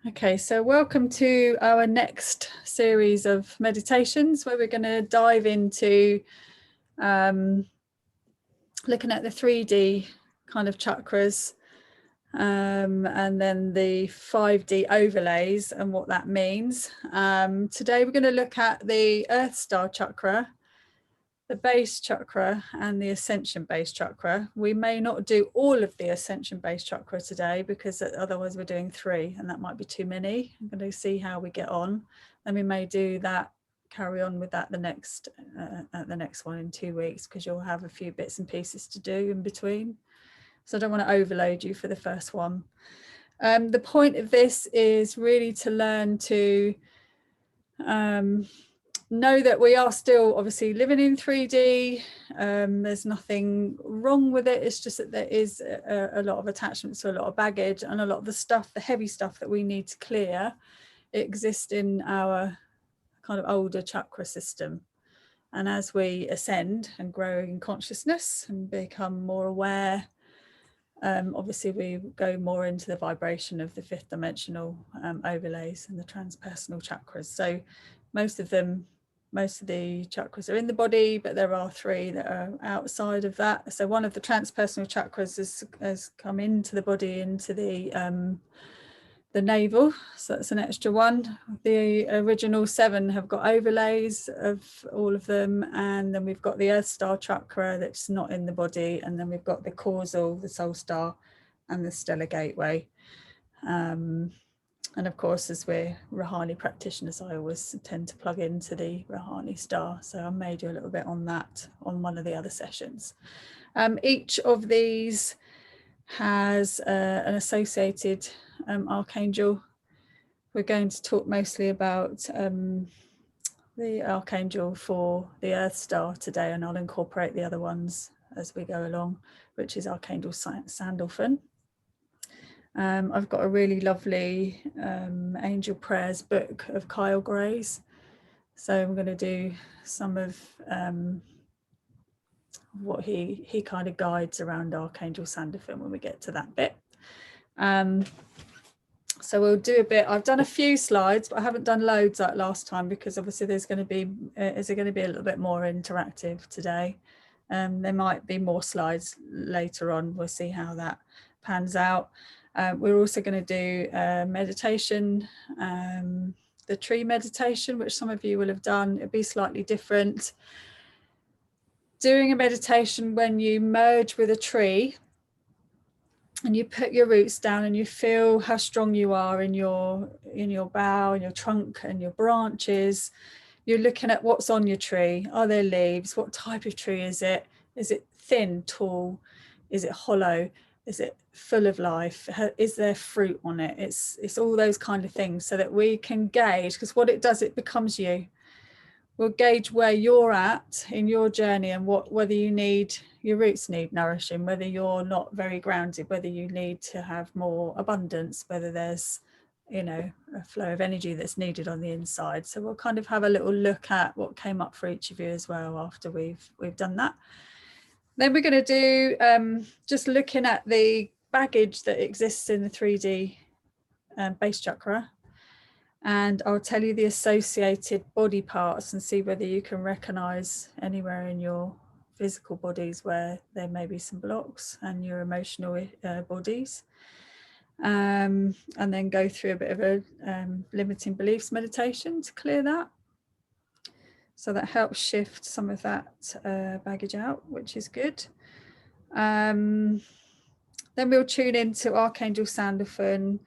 Okay, so welcome to our next series of meditations where we're going to dive into looking at the 3D kind of chakras and then the 5D overlays and what that means. Today we're going to look at the Earth Star chakra, the base chakra and the ascension base chakra. We may not do all of the ascension base chakra today because otherwise we're doing 3 and that might be too many. I'm going to see how we get on, and we may do that, carry on with that at the next one in 2 weeks, because you'll have a few bits and pieces to do in between. So I don't want to overload you for the first one. The point of this is really to learn to know that we are still obviously living in 3D. There's nothing wrong with it. It's just that there is a lot of attachments to a lot of baggage, and a lot of the stuff, the heavy stuff that we need to clear, exists in our kind of older chakra system. And as we ascend and grow in consciousness and become more aware, obviously we go more into the vibration of the 5th dimensional overlays and the transpersonal chakras. So most of the chakras are in the body, but there are 3 that are outside of that. So one of the transpersonal chakras has come into the body, into the navel, so that's an extra one. The original 7 have got overlays of all of them, and then we've got the Earth Star chakra that's not in the body, and then we've got the causal, the Soul Star, and the Stellar Gateway. And of course, as we're Rahani practitioners, I always tend to plug into the Rahani star. So I may do a little bit on that on one of the other sessions. Each of these has an associated archangel. We're going to talk mostly about the archangel for the Earth Star today, and I'll incorporate the other ones as we go along, which is Archangel Sandalphon. I've got a really lovely angel prayers book of Kyle Gray's, so I'm going to do some of what he kind of guides around Archangel Sandalphon when we get to that bit. So we'll do a bit. I've done a few slides, but I haven't done loads like last time, because obviously there's going to be a little bit more interactive today. There might be more slides later on. We'll see how that pans out. We're also going to do meditation, the tree meditation, which some of you will have done. It'll be slightly different. Doing a meditation when you merge with a tree and you put your roots down and you feel how strong you are in your bough and your trunk and your branches. You're looking at what's on your tree. Are there leaves? What type of tree is it? Is it thin, tall? Is it hollow? Is it full of life? Is there fruit on it? It's all those kind of things, so that we can gauge, because what it does, it becomes you. We'll gauge where you're at in your journey, and whether you need, your roots need nourishing, whether you're not very grounded, whether you need to have more abundance, whether there's, you know, a flow of energy that's needed on the inside. So we'll kind of have a little look at what came up for each of you as well after we've done that. Then we're going to do just looking at the baggage that exists in the 3D base chakra. And I'll tell you the associated body parts and see whether you can recognize anywhere in your physical bodies where there may be some blocks, and your emotional bodies. And then go through a bit of a limiting beliefs meditation to clear that. So that helps shift some of that baggage out, which is good. Then we'll tune into Archangel Sandalphon,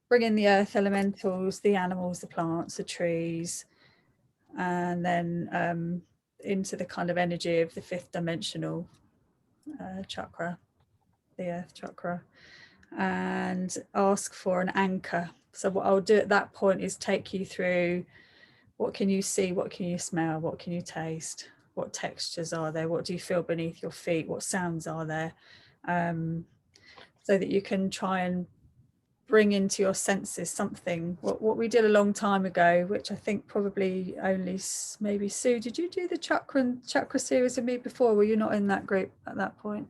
bring in the earth elementals, the animals, the plants, the trees, and then into the kind of energy of the 5th dimensional chakra, the earth chakra, and ask for an anchor. So what I'll do at that point is take you through, what can you see, what can you smell, what can you taste, what textures are there, what do you feel beneath your feet, what sounds are there, so that you can try and bring into your senses something. What we did a long time ago, which I think probably only maybe Sue, did you do the chakra series with me before? Were you not in that group at that point?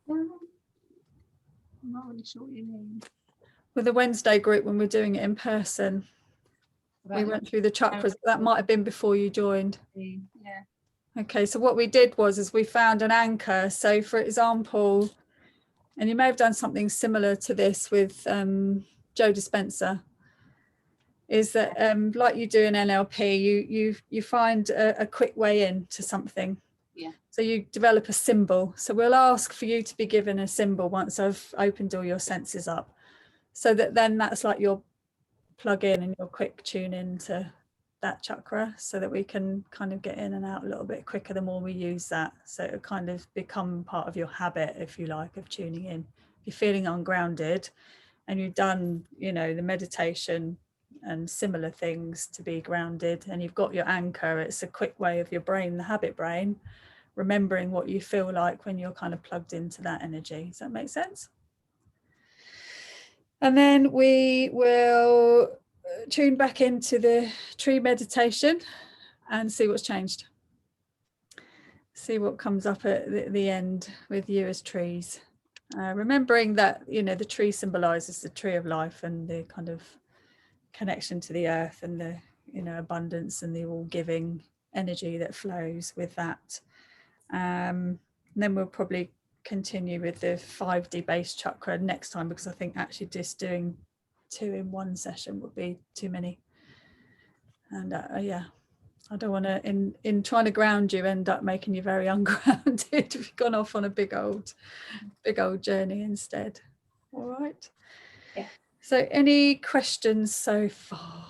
I'm not really sure what you mean. with the Wednesday group when we're doing it in person. We went through the chakras. That might have been before you joined. Yeah. Okay, so what we did was we found an anchor. So for example, and you may have done something similar to this with Joe Dispenza, is that like you do in NLP, you find a quick way into something. Yeah. So you develop a symbol. So we'll ask for you to be given a symbol once I've opened all your senses up. So that then that's like your plug in and your quick tune into that chakra, so that we can kind of get in and out a little bit quicker the more we use that. So it'll kind of become part of your habit, if you like, of tuning in. If you're feeling ungrounded and you've done, you know, the meditation and similar things to be grounded, and you've got your anchor, it's a quick way of your brain, the habit brain, remembering what you feel like when you're kind of plugged into that energy. Does that make sense? And then we will tune back into the tree meditation and see what's changed. See what comes up at the end with you as trees. Remembering that, you know, the tree symbolizes the tree of life and the kind of connection to the earth and the, you know, abundance and the all giving energy that flows with that. And then we'll probably continue with the 5D base chakra next time, because I think actually just doing 2 in one session would be too many. And yeah, I don't want to, in trying to ground you, end up making you very ungrounded if you've gone off on a big old journey instead. All right. Yeah. So any questions so far?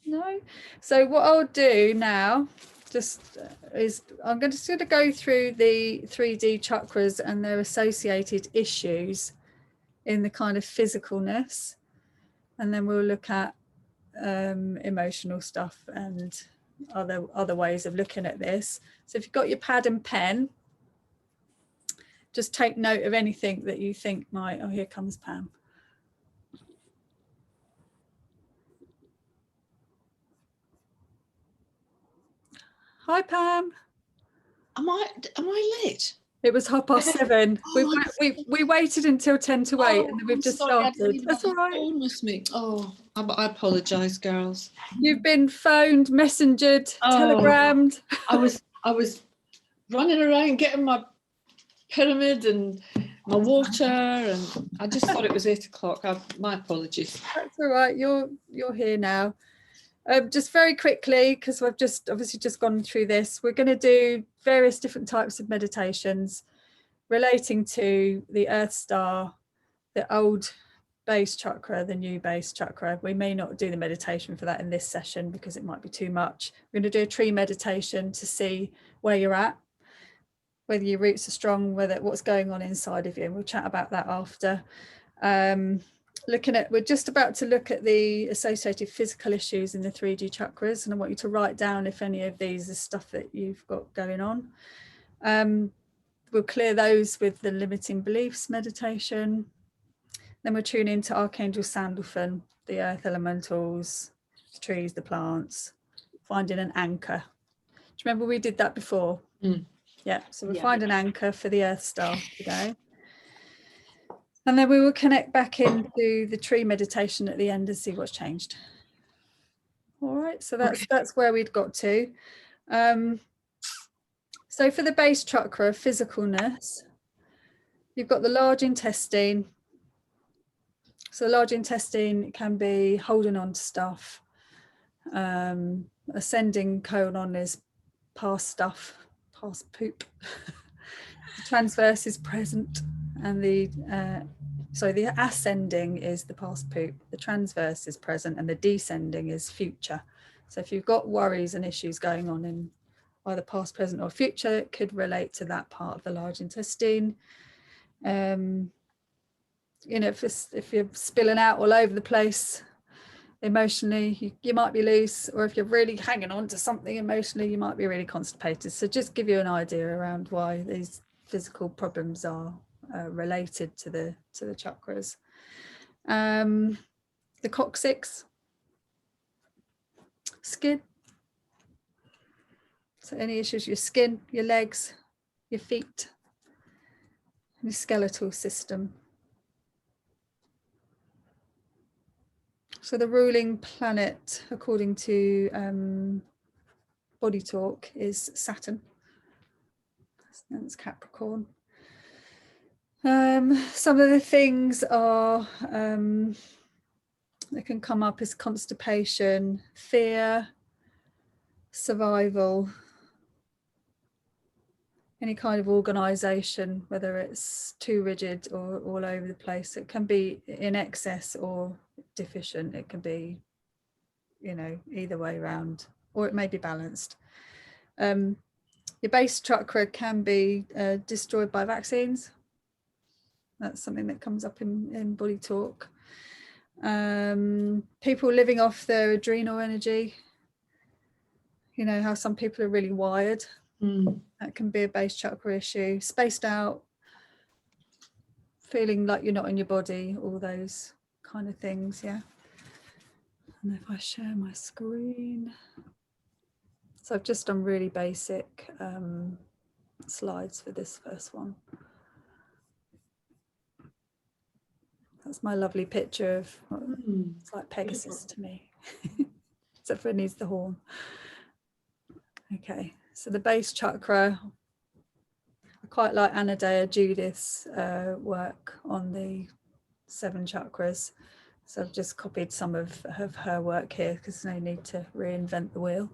No? So what I'll do now just is I'm just going to go through the 3D chakras and their associated issues in the kind of physicalness, and then we'll look at emotional stuff and other ways of looking at this. So if you've got your pad and pen, just take note of anything that you think might, oh, here comes Pam. Hi Pam. Am I late? It was 7:30. Oh, we waited until 10 to 8 and then we've just started. That's all right. Phone with me. Oh, I apologise, girls. You've been phoned, messengered, telegrammed. I was running around getting my pyramid and my water, and I just thought it was 8 o'clock. My apologies. That's all right. You're here now. Just very quickly, because we've obviously just gone through this, we're going to do various different types of meditations relating to the Earth Star, the old base chakra, the new base chakra. We may not do the meditation for that in this session because it might be too much. We're going to do a tree meditation to see where you're at, whether your roots are strong, what's going on inside of you. And we'll chat about that after. We're just about to look at the associated physical issues in the 3D chakras, and I want you to write down if any of these is stuff that you've got going on. We'll clear those with the limiting beliefs meditation. Then we'll tune into Archangel Sandalphon, the earth elementals, the trees, the plants, finding an anchor. Do you remember we did that before? Yeah, so we'll find an anchor for the Earth Star today. And then we will connect back into the tree meditation at the end and see what's changed. All right, so that's where we'd got to. So for the base chakra, physicalness, you've got the large intestine. So the large intestine can be holding on to stuff. Ascending colon is past stuff, past poop. The transverse is present, and the ascending is the past poop, the transverse is present, and the descending is future. So if you've got worries and issues going on in either past, present, or future, it could relate to that part of the large intestine. You know, if you're spilling out all over the place emotionally, you might be loose, or if you're really hanging on to something emotionally, you might be really constipated. So just give you an idea around why these physical problems are related to the chakras. The coccyx, skin. So any issues with your skin, your legs, your feet, your skeletal system. So the ruling planet, according to Body Talk, is Saturn. That's Capricorn. Some of the things are that can come up is constipation, fear, survival, any kind of organisation, whether it's too rigid or all over the place. It can be in excess or deficient. It can be, you know, either way around, or it may be balanced. Your base chakra can be destroyed by vaccines. That's something that comes up in Body Talk. People living off their adrenal energy. You know how some people are really wired. That can be a base chakra issue. Spaced out, feeling like you're not in your body, all those kind of things, yeah. And if I share my screen. So I've just done really basic slides for this first one. That's my lovely picture of, it's like Pegasus to me, except for it needs the horn. Okay, so the base chakra, I quite like Anadea Judith's work on the 7 chakras. So I've just copied some of her work here because there's no need to reinvent the wheel.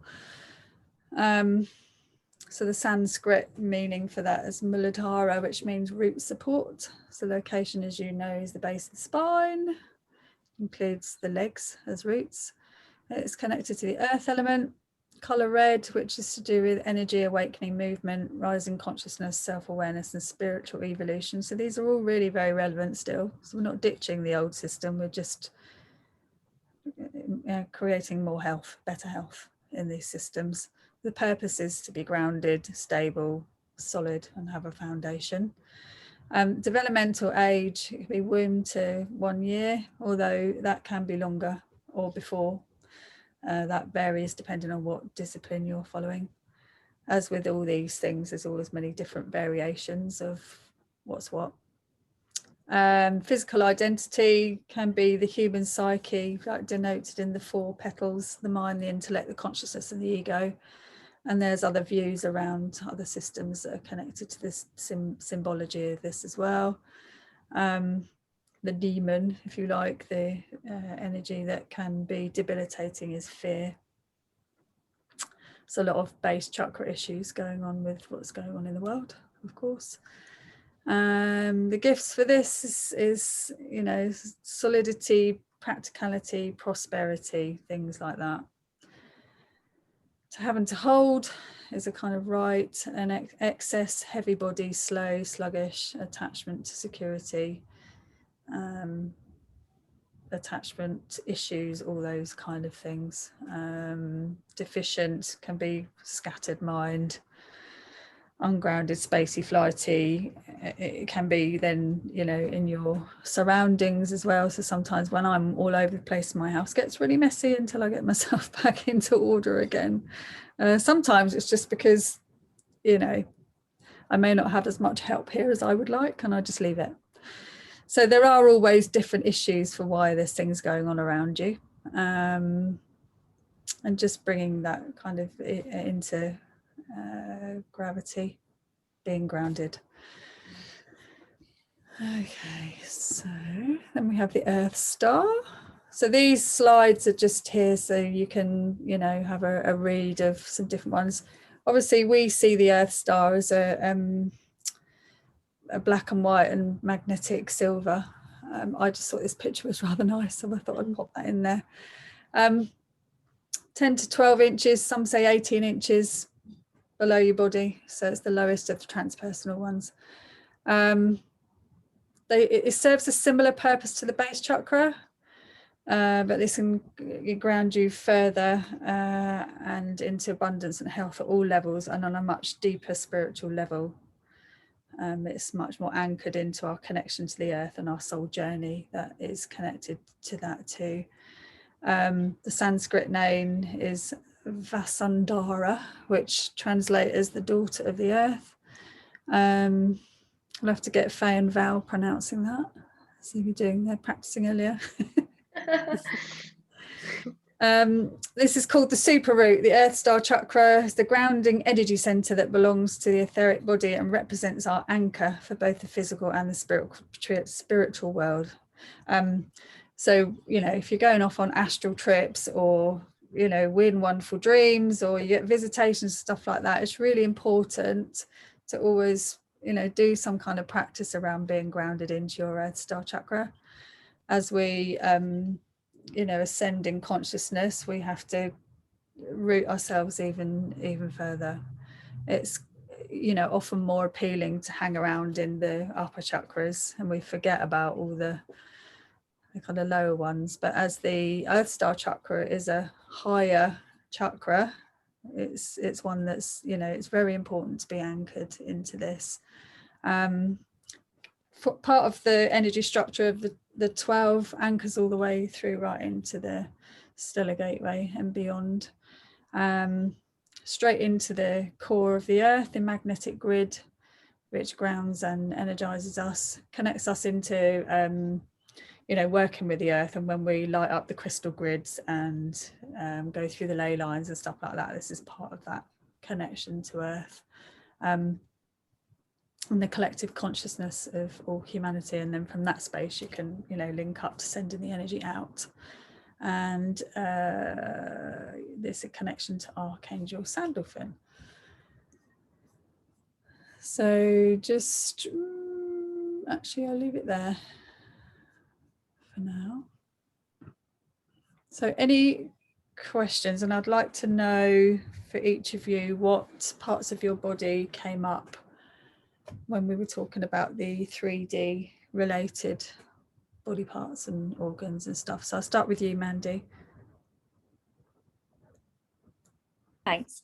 So the Sanskrit meaning for that is Muladhara, which means root support. So location, as you know, is the base of the spine, includes the legs as roots. It's connected to the earth element. Colour red, which is to do with energy, awakening, movement, rising consciousness, self-awareness and spiritual evolution. So these are all really very relevant still. So we're not ditching the old system, we're just creating more health, better health in these systems. The purpose is to be grounded, stable, solid and have a foundation. Developmental age, it could be womb to 1 year, although that can be longer or before. That varies depending on what discipline you're following. As with all these things, there's always many different variations of what's what. Physical identity can be the human psyche, like denoted in the 4 petals, the mind, the intellect, the consciousness and the ego. And there's other views around other systems that are connected to this symbology of this as well. The demon, if you like, the energy that can be debilitating is fear. So a lot of base chakra issues going on with what's going on in the world, of course. The gifts for this is, you know, solidity, practicality, prosperity, things like that. To have and to hold is a kind of right, an excess, heavy body, slow, sluggish, attachment to security, attachment issues, all those kind of things. Deficient can be scattered mind, ungrounded, spacey, flighty. It can be then, you know, in your surroundings as well. So sometimes when I'm all over the place, my house gets really messy until I get myself back into order again. Sometimes it's just because, you know, I may not have as much help here as I would like, and I just leave it. So there are always different issues for why there's things going on around you, and just bringing that kind of into gravity, being grounded. Okay, so then we have the Earth Star. So these slides are just here so you can, you know, have a read of some different ones. Obviously we see the Earth Star as a black and white and magnetic silver. I just thought this picture was rather nice, so I thought I'd pop that in there. 10 to 12 inches, some say 18 inches below your body, so it's the lowest of the transpersonal ones. It serves a similar purpose to the base chakra, but this can ground you further and into abundance and health at all levels and on a much deeper spiritual level. It's much more anchored into our connection to the earth and our soul journey that is connected to that too. The Sanskrit name is Vasundhara, which translates as the daughter of the earth. I'll have to get Faye and Val pronouncing that. See if you're doing, they're practicing earlier. This is called the super root. The Earth Star Chakra is the grounding energy center that belongs to the etheric body and represents our anchor for both the physical and the spiritual world. So, you know, if you're going off on astral trips, or, you know, weird and wonderful dreams, or you get visitations, stuff like that, it's really important to always, you know, do some kind of practice around being grounded into your Earth Star Chakra. As we you know, ascend in consciousness, we have to root ourselves even further. It's, you know, often more appealing to hang around in the upper chakras, and we forget about all the kind of lower ones. But as the Earth Star Chakra is a higher chakra, it's one that's, you know, it's very important to be anchored into this. Part of the energy structure of the 12 anchors all the way through right into the stellar gateway and beyond, straight into the core of the earth, the magnetic grid, which grounds and energizes us, connects us into you know, working with the earth. And when we light up the crystal grids and go through the ley lines and stuff like that, this is part of that connection to earth. And the collective consciousness of all humanity, and then from that space you can, you know, link up to sending the energy out. And there's a connection to Archangel Sandalphon. So just actually I'll leave it there for now. So any questions? And I'd like to know for each of you what parts of your body came up when we were talking about the 3D related body parts and organs and stuff. So I'll start with you, Mandy. Thanks.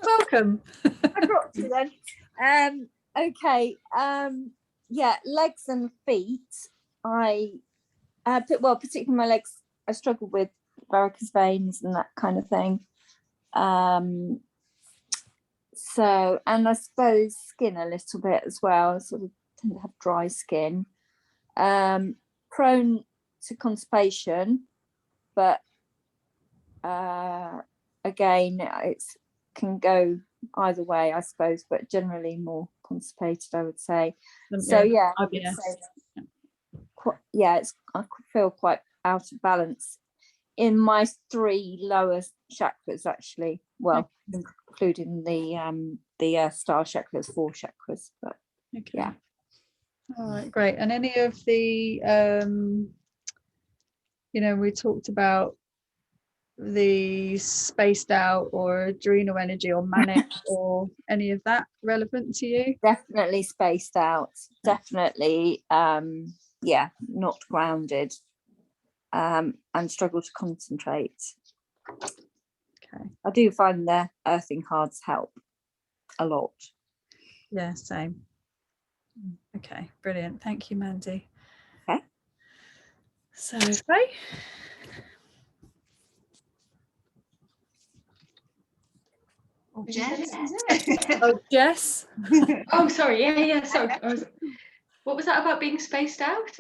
Welcome. I dropped you then. Okay. Yeah, legs and feet. Well, particularly my legs, I struggle with varicose veins and that kind of thing. So, and I suppose skin a little bit as well. I sort of tend to have dry skin. Prone to constipation, but again, it can go either way, I suppose, but generally more constipated, I would say. So yeah, I would say, I feel quite out of balance in my 3 lower chakras, actually. Well, including the Earth Star chakras, 4 chakras, but okay. Yeah. All right, great. And any of the you know, we talked about the spaced out or adrenal energy or manic or any of that relevant to you? Definitely spaced out, definitely yeah, not grounded, and struggle to concentrate. Okay. I do find the earthing cards help a lot. Yeah, same. Okay, brilliant. Thank you, Mandy. Okay. So, Faye? Oh, Jess? Oh, Jess? Oh, sorry. Yeah. Sorry. What was that about being spaced out?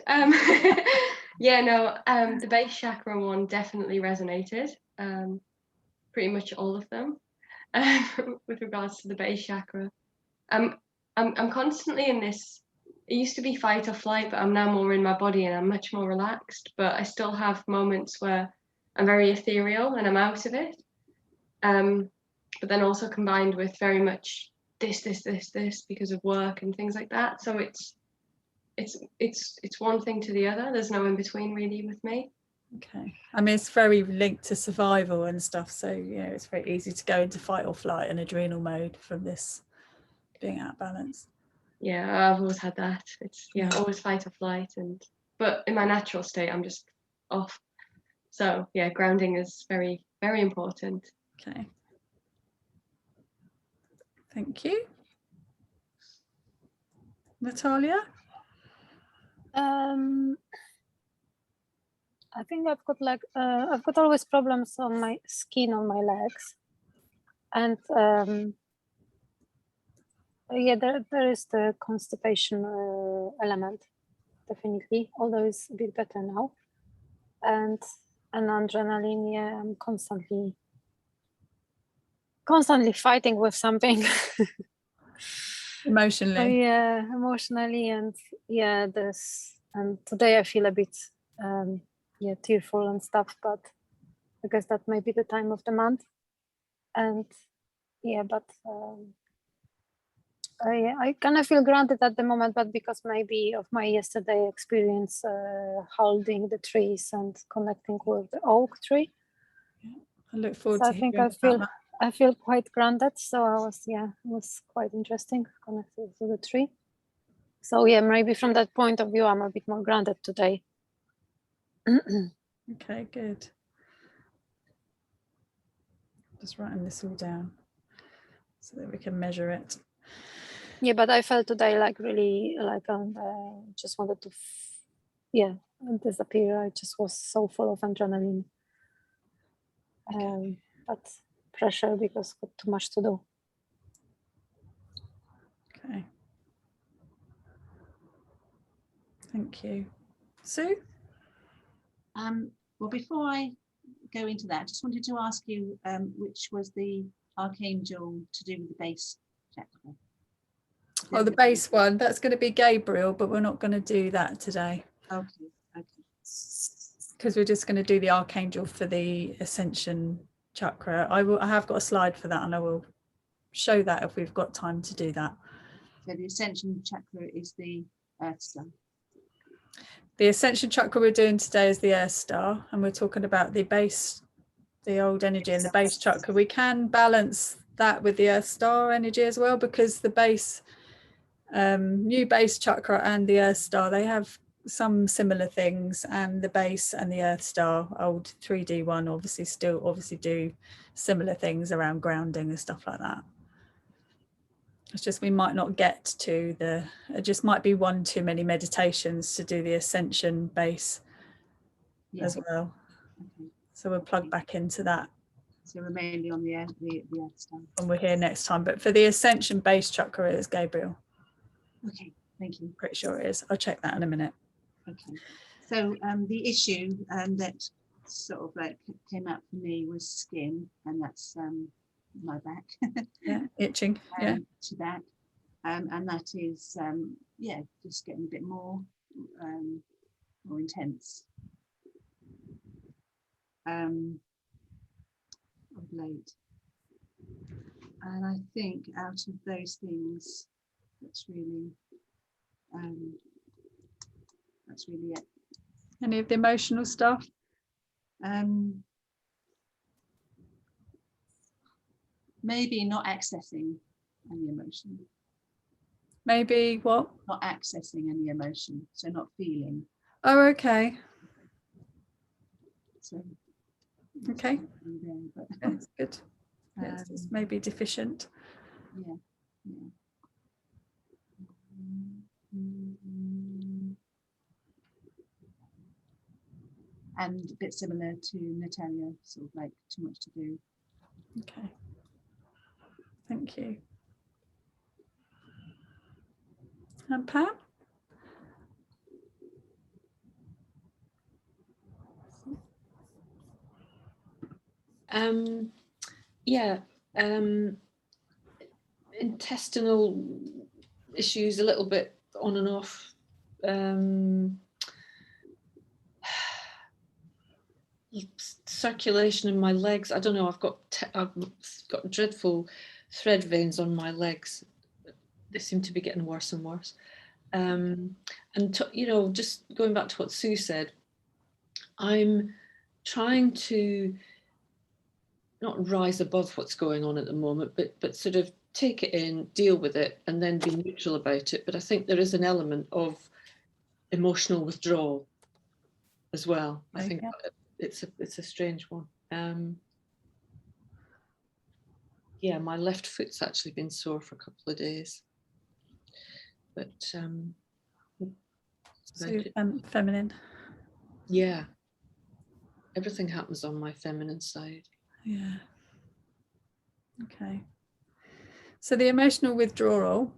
Yeah, no. The base chakra one definitely resonated. Pretty much all of them. With regards to the base chakra, I'm constantly in this. It used to be fight or flight, but I'm now more in my body and I'm much more relaxed. But I still have moments where I'm very ethereal and I'm out of it. But then also combined with very much this because of work and things like that. So it's one thing to the other. There's no in between really with me. Okay. I mean, it's very linked to survival and stuff. So, you know, it's very easy to go into fight or flight and adrenal mode from this being out of balance. Yeah, I've always had that. It's always fight or flight, but in my natural state, I'm just off. So yeah, grounding is very, very important. Okay. Thank you. Natalia? I think I've got always problems on my skin on my legs, and yeah, there is the constipation element definitely, although it's a bit better now. And adrenaline, yeah, I'm constantly fighting with something. Emotionally. So, yeah, emotionally, and yeah, and today I feel a bit tearful and stuff, but because that may be the time of the month. And yeah, but I kind of feel grounded at the moment, but because maybe of my yesterday experience holding the trees and connecting with the oak tree. I look forward So to I think hearing about that. I feel quite grounded. So it was quite interesting connected to the tree. So yeah, maybe from that point of view, I'm a bit more grounded today. Okay, good. Just writing this all down so that we can measure it. Yeah, but I felt today like really like just wanted to disappear. I just was so full of adrenaline. But pressure because got too much to do. Okay. Thank you. Sue? Well, before I go into that, I just wanted to ask you which was the archangel to do with the base chakra. Oh, the base one, that's going to be Gabriel, but we're not going to do that today. Okay. Because we're just going to do the archangel for the ascension chakra. I have got a slide for that, and I will show that if we've got time to do that. So the ascension chakra is the Earth Star. The ascension chakra we're doing today is the Earth Star, and we're talking about the base, the old energy and the base chakra. We can balance that with the Earth Star energy as well, because the base, new base chakra and the Earth Star, they have some similar things, and the base and the Earth Star, old 3D one, obviously do similar things around grounding and stuff like that. It's just we might not get to it just might be one too many meditations to do the ascension base as well. Okay. So we'll plug back into that. So we're mainly on the Earth Star. And we're here next time. But for the ascension base chakra, it is Gabriel. Okay, thank you. Pretty sure it is. I'll check that in a minute. Okay. So the issue that sort of like came out for me was skin, and that's my back. Yeah, itching. Yeah. To back. And that is just getting a bit more intense of late. And I think out of those things, that's really it. Any of the emotional stuff? Maybe not accessing any emotion. Maybe what? Not accessing any emotion, so not feeling. Oh, okay. So okay. There, but that's good. It's maybe deficient. Yeah. And a bit similar to Natalia, sort of like too much to do. Okay. Thank you. And Pam? Intestinal issues a little bit on and off. Circulation in my legs. I don't know. I've got dreadful thread veins on my legs. They seem to be getting worse and worse. Just going back to what Sue said, I'm trying to not rise above what's going on at the moment, but sort of take it in, deal with it, and then be neutral about it. But I think there is an element of emotional withdrawal as well. I think it's a strange one. My left foot's actually been sore for a couple of days. But feminine. Yeah. Everything happens on my feminine side. Yeah. Okay. So the emotional withdrawal,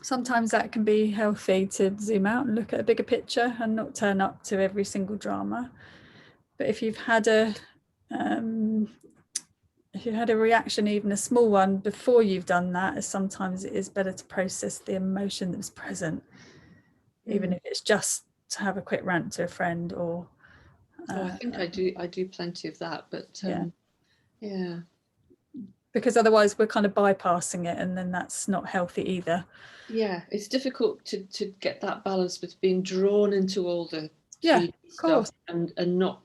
sometimes that can be healthy to zoom out and look at a bigger picture and not turn up to every single drama. But if you've had a reaction, even a small one, before you've done that, sometimes it is better to process the emotion that's present, even if it's just to have a quick rant to a friend. Or I think I do plenty of that, but yeah, because otherwise we're kind of bypassing it, and then that's not healthy either. Yeah, it's difficult to get that balance between being drawn into all the stuff and not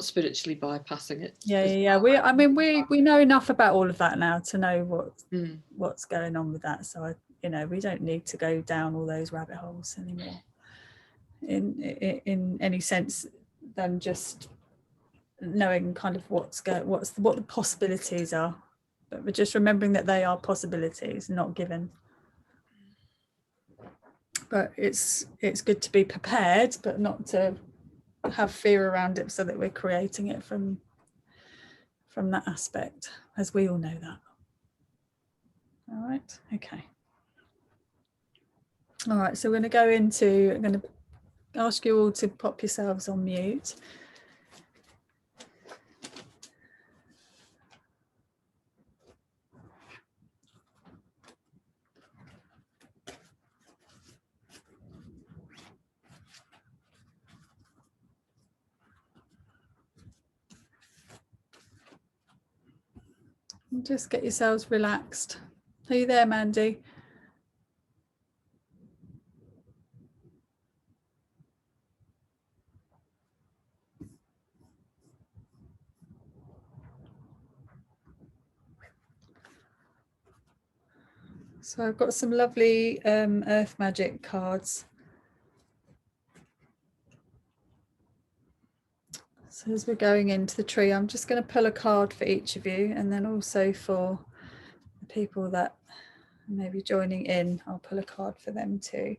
spiritually bypassing it. Yeah. We know enough about all of that now to know what's going on with that. So we don't need to go down all those rabbit holes anymore in any sense than just knowing kind of what the possibilities are. But we're just remembering that they are possibilities, not given. But it's good to be prepared, but not to have fear around it, so that we're creating it from that aspect, as we all know that. All right, okay. All right, so we're going to go into, I'm going to ask you all to pop yourselves on mute. And just get yourselves relaxed. Are you there, Mandy? So I've got some lovely earth magic cards. So as we're going into the tree, I'm just going to pull a card for each of you, and then also for the people that may be joining in, I'll pull a card for them too.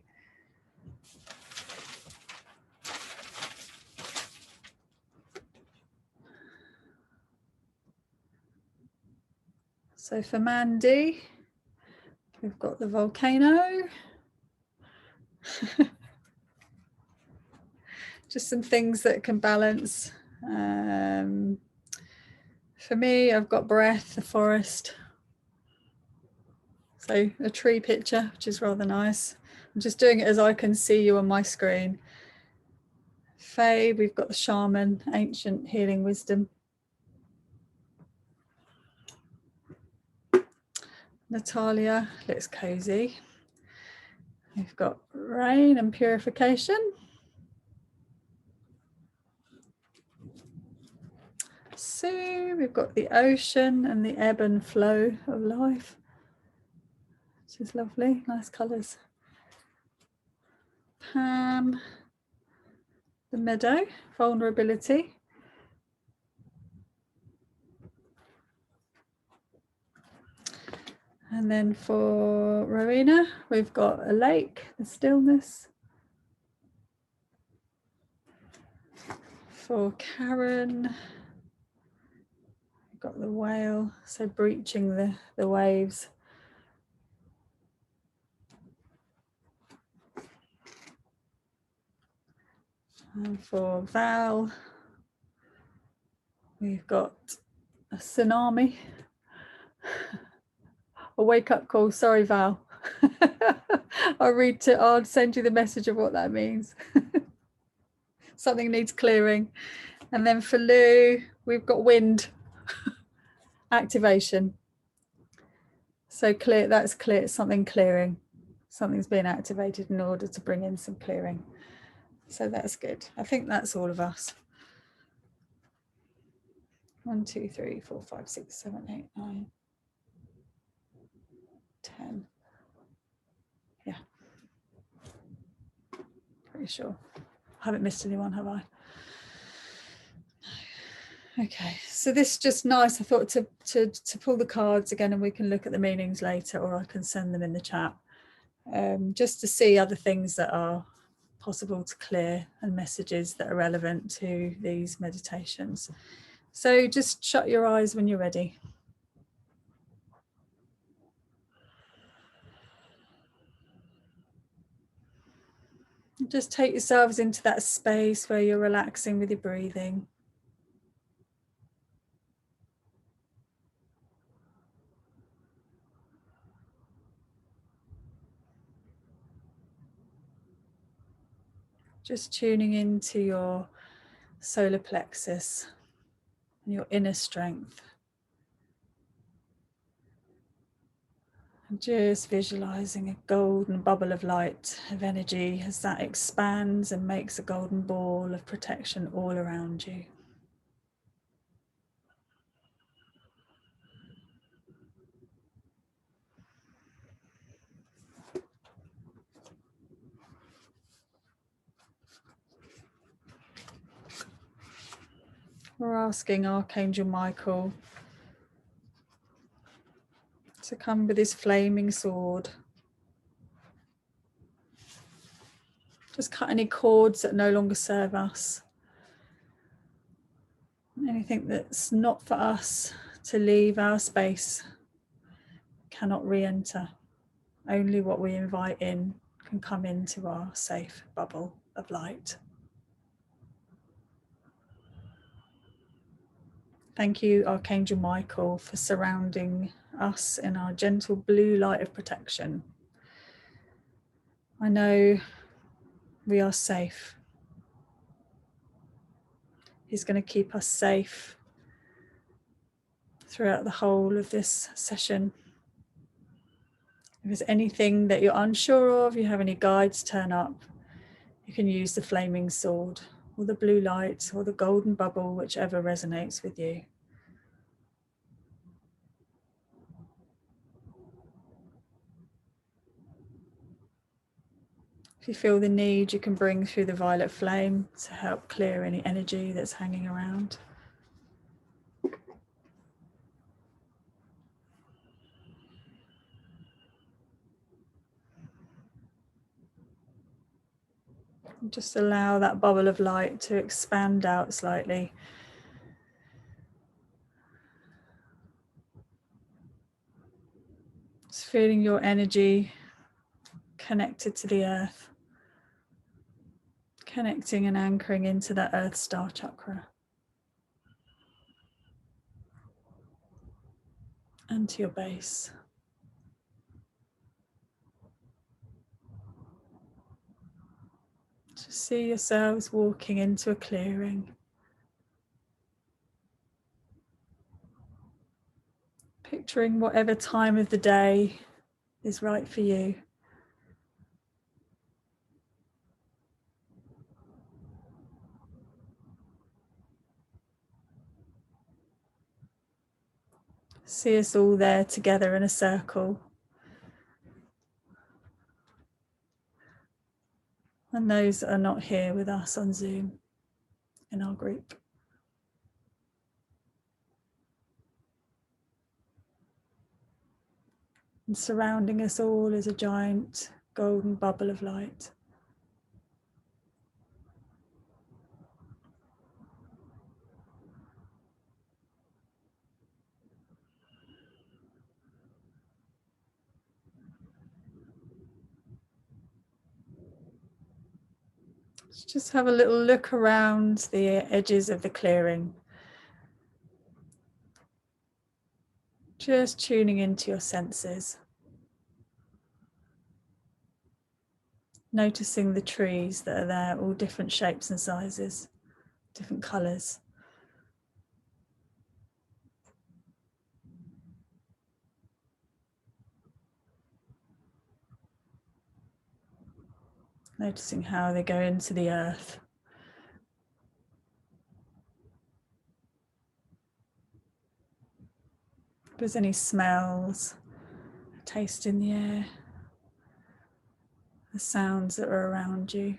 So for Mandy, we've got the volcano. Just some things that can balance. For me, I've got breath, the forest. So a tree picture, which is rather nice. I'm just doing it as I can see you on my screen. Faye, we've got the shaman, ancient healing wisdom. Natalia, looks cozy. We've got rain and purification. Sue, we've got the ocean and the ebb and flow of life, which is lovely, nice colours. Pam, the meadow, vulnerability. And then for Rowena, we've got a lake, the stillness. For Karen, we've got the whale, so breaching the waves. And for Val, we've got a tsunami. A wake-up call. Sorry, Val. I'll send you the message of what that means. Something needs clearing. And then for Lou, we've got wind. Activation. So clear, that's clear, something clearing. Something's being activated in order to bring in some clearing. So that's good. I think that's all of us. 1, 2, 3, 4, 5, 6, 7, 8, 9, 10. Yeah. Pretty sure. I haven't missed anyone, have I? Okay, so this is just nice. I thought to pull the cards again, and we can look at the meanings later, or I can send them in the chat, just to see other things that are possible to clear and messages that are relevant to these meditations. So just shut your eyes when you're ready. Just take yourselves into that space where you're relaxing with your breathing. Just tuning into your solar plexus and your inner strength. And just visualizing a golden bubble of light, of energy, as that expands and makes a golden ball of protection all around you. We're asking Archangel Michael to come with his flaming sword. Just cut any cords that no longer serve us. Anything that's not for us to leave our space cannot re-enter. Only what we invite in can come into our safe bubble of light. Thank you, Archangel Michael, for surrounding us in our gentle blue light of protection. I know we are safe. He's going to keep us safe throughout the whole of this session. If there's anything that you're unsure of, you have any guides turn up, you can use the flaming sword or the blue light or the golden bubble, whichever resonates with you. If you feel the need, you can bring through the violet flame to help clear any energy that's hanging around. And just allow that bubble of light to expand out slightly. Just feeling your energy connected to the earth, connecting and anchoring into that earth star chakra and to your base. Just see yourselves walking into a clearing. Picturing whatever time of the day is right for you. See us all there together in a circle. And those that are not here with us on Zoom in our group. And surrounding us all is a giant golden bubble of light. Let's just have a little look around the edges of the clearing. Just tuning into your senses. Noticing the trees that are there, all different shapes and sizes, different colours. Noticing how they go into the earth. If there's any smells, a taste in the air, the sounds that are around you.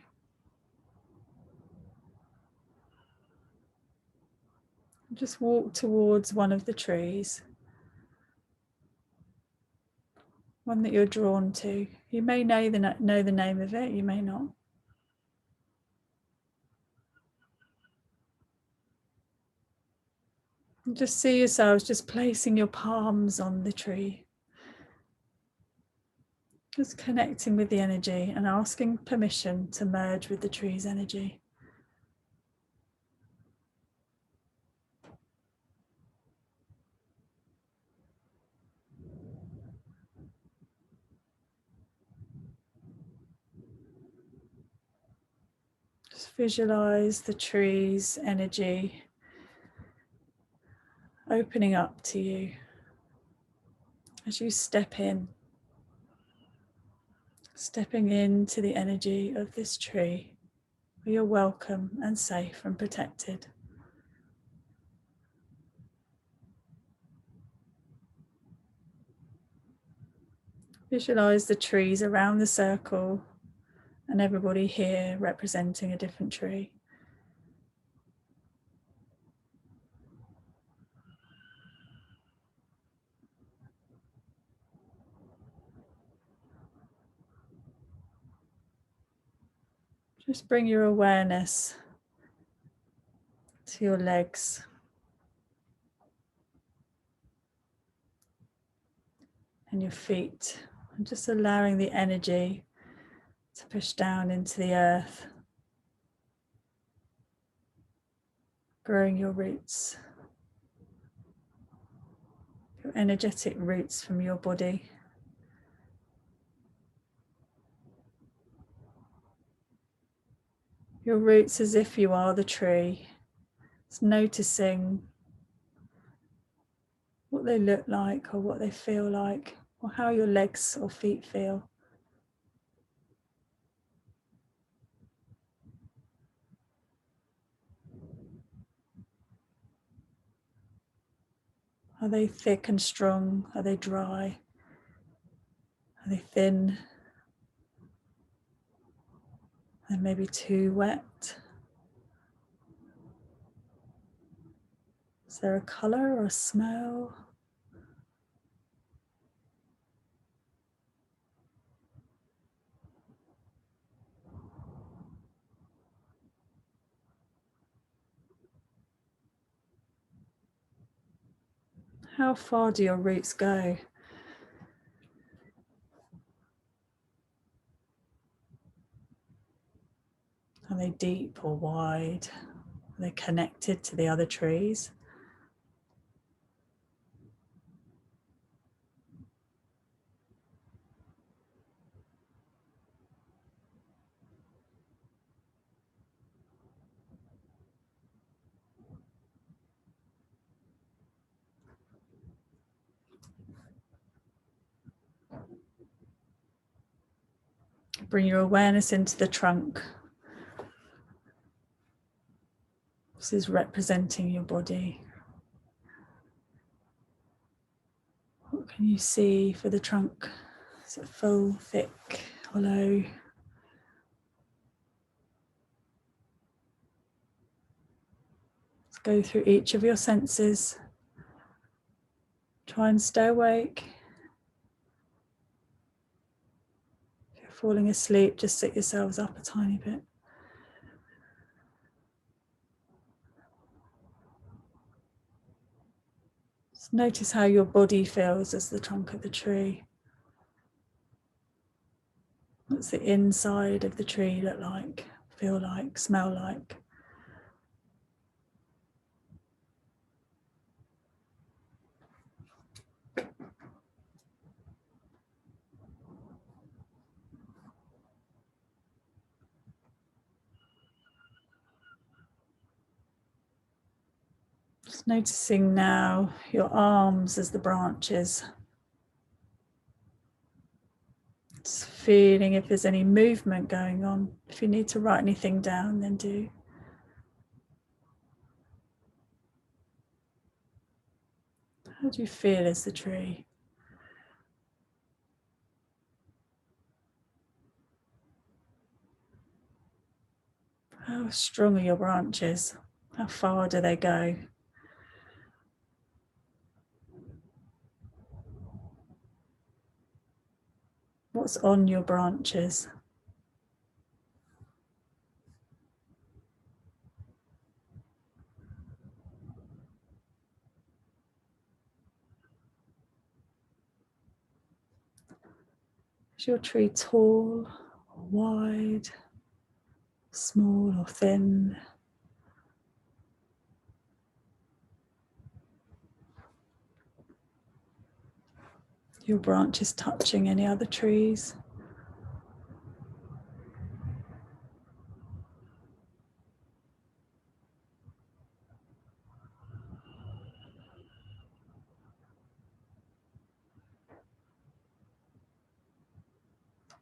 Just walk towards one of the trees, one that you're drawn to. You may know the name of it, you may not. And just see yourselves just placing your palms on the tree. Just connecting with the energy and asking permission to merge with the tree's energy. Just visualize the tree's energy opening up to you as you step in, stepping into the energy of this tree where you're welcome and safe and protected. Visualize the trees around the circle and everybody here representing a different tree. Just bring your awareness to your legs. And your feet, and just allowing the energy to push down into the earth, growing your roots, your energetic roots from your body. Your roots as if you are the tree. It's noticing what they look like or what they feel like, or how your legs or feet feel. Are they thick and strong? Are they dry? Are they thin? And maybe too wet? Is there a colour or a smell? How far do your roots go? Are they deep or wide? Are they connected to the other trees? Bring your awareness into the trunk. This is representing your body. What can you see for the trunk? Is it full, thick, hollow? Let's go through each of your senses. Try and stay awake. If you're falling asleep, just sit yourselves up a tiny bit. Just notice how your body feels as the trunk of the tree. What's the inside of the tree look like, feel like, smell like? Just noticing now your arms as the branches. Just feeling if there's any movement going on. If you need to write anything down, then do. How do you feel as the tree? How strong are your branches? How far do they go? What's on your branches? Is your tree tall or wide, small or thin? Your branches touching any other trees?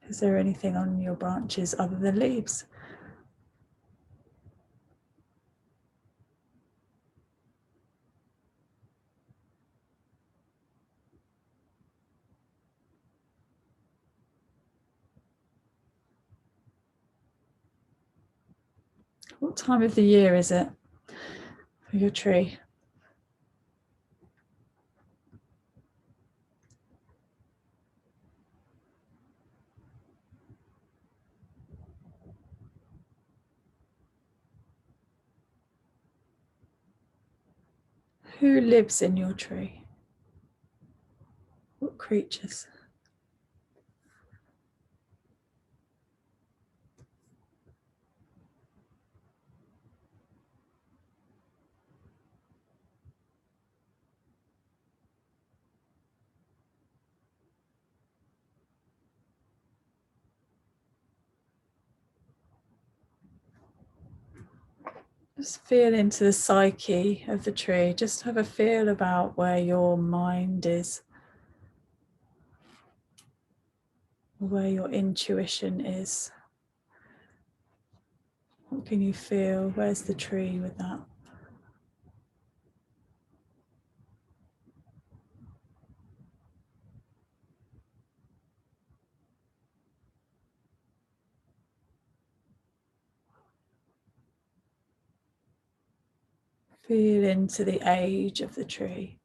Is there anything on your branches other than leaves? What time of the year is it for your tree? Who lives in your tree? What creatures? Just feel into the psyche of the tree. Just have a feel about where your mind is, where your intuition is. What can you feel? Where's the tree with that? Feel into the age of the tree.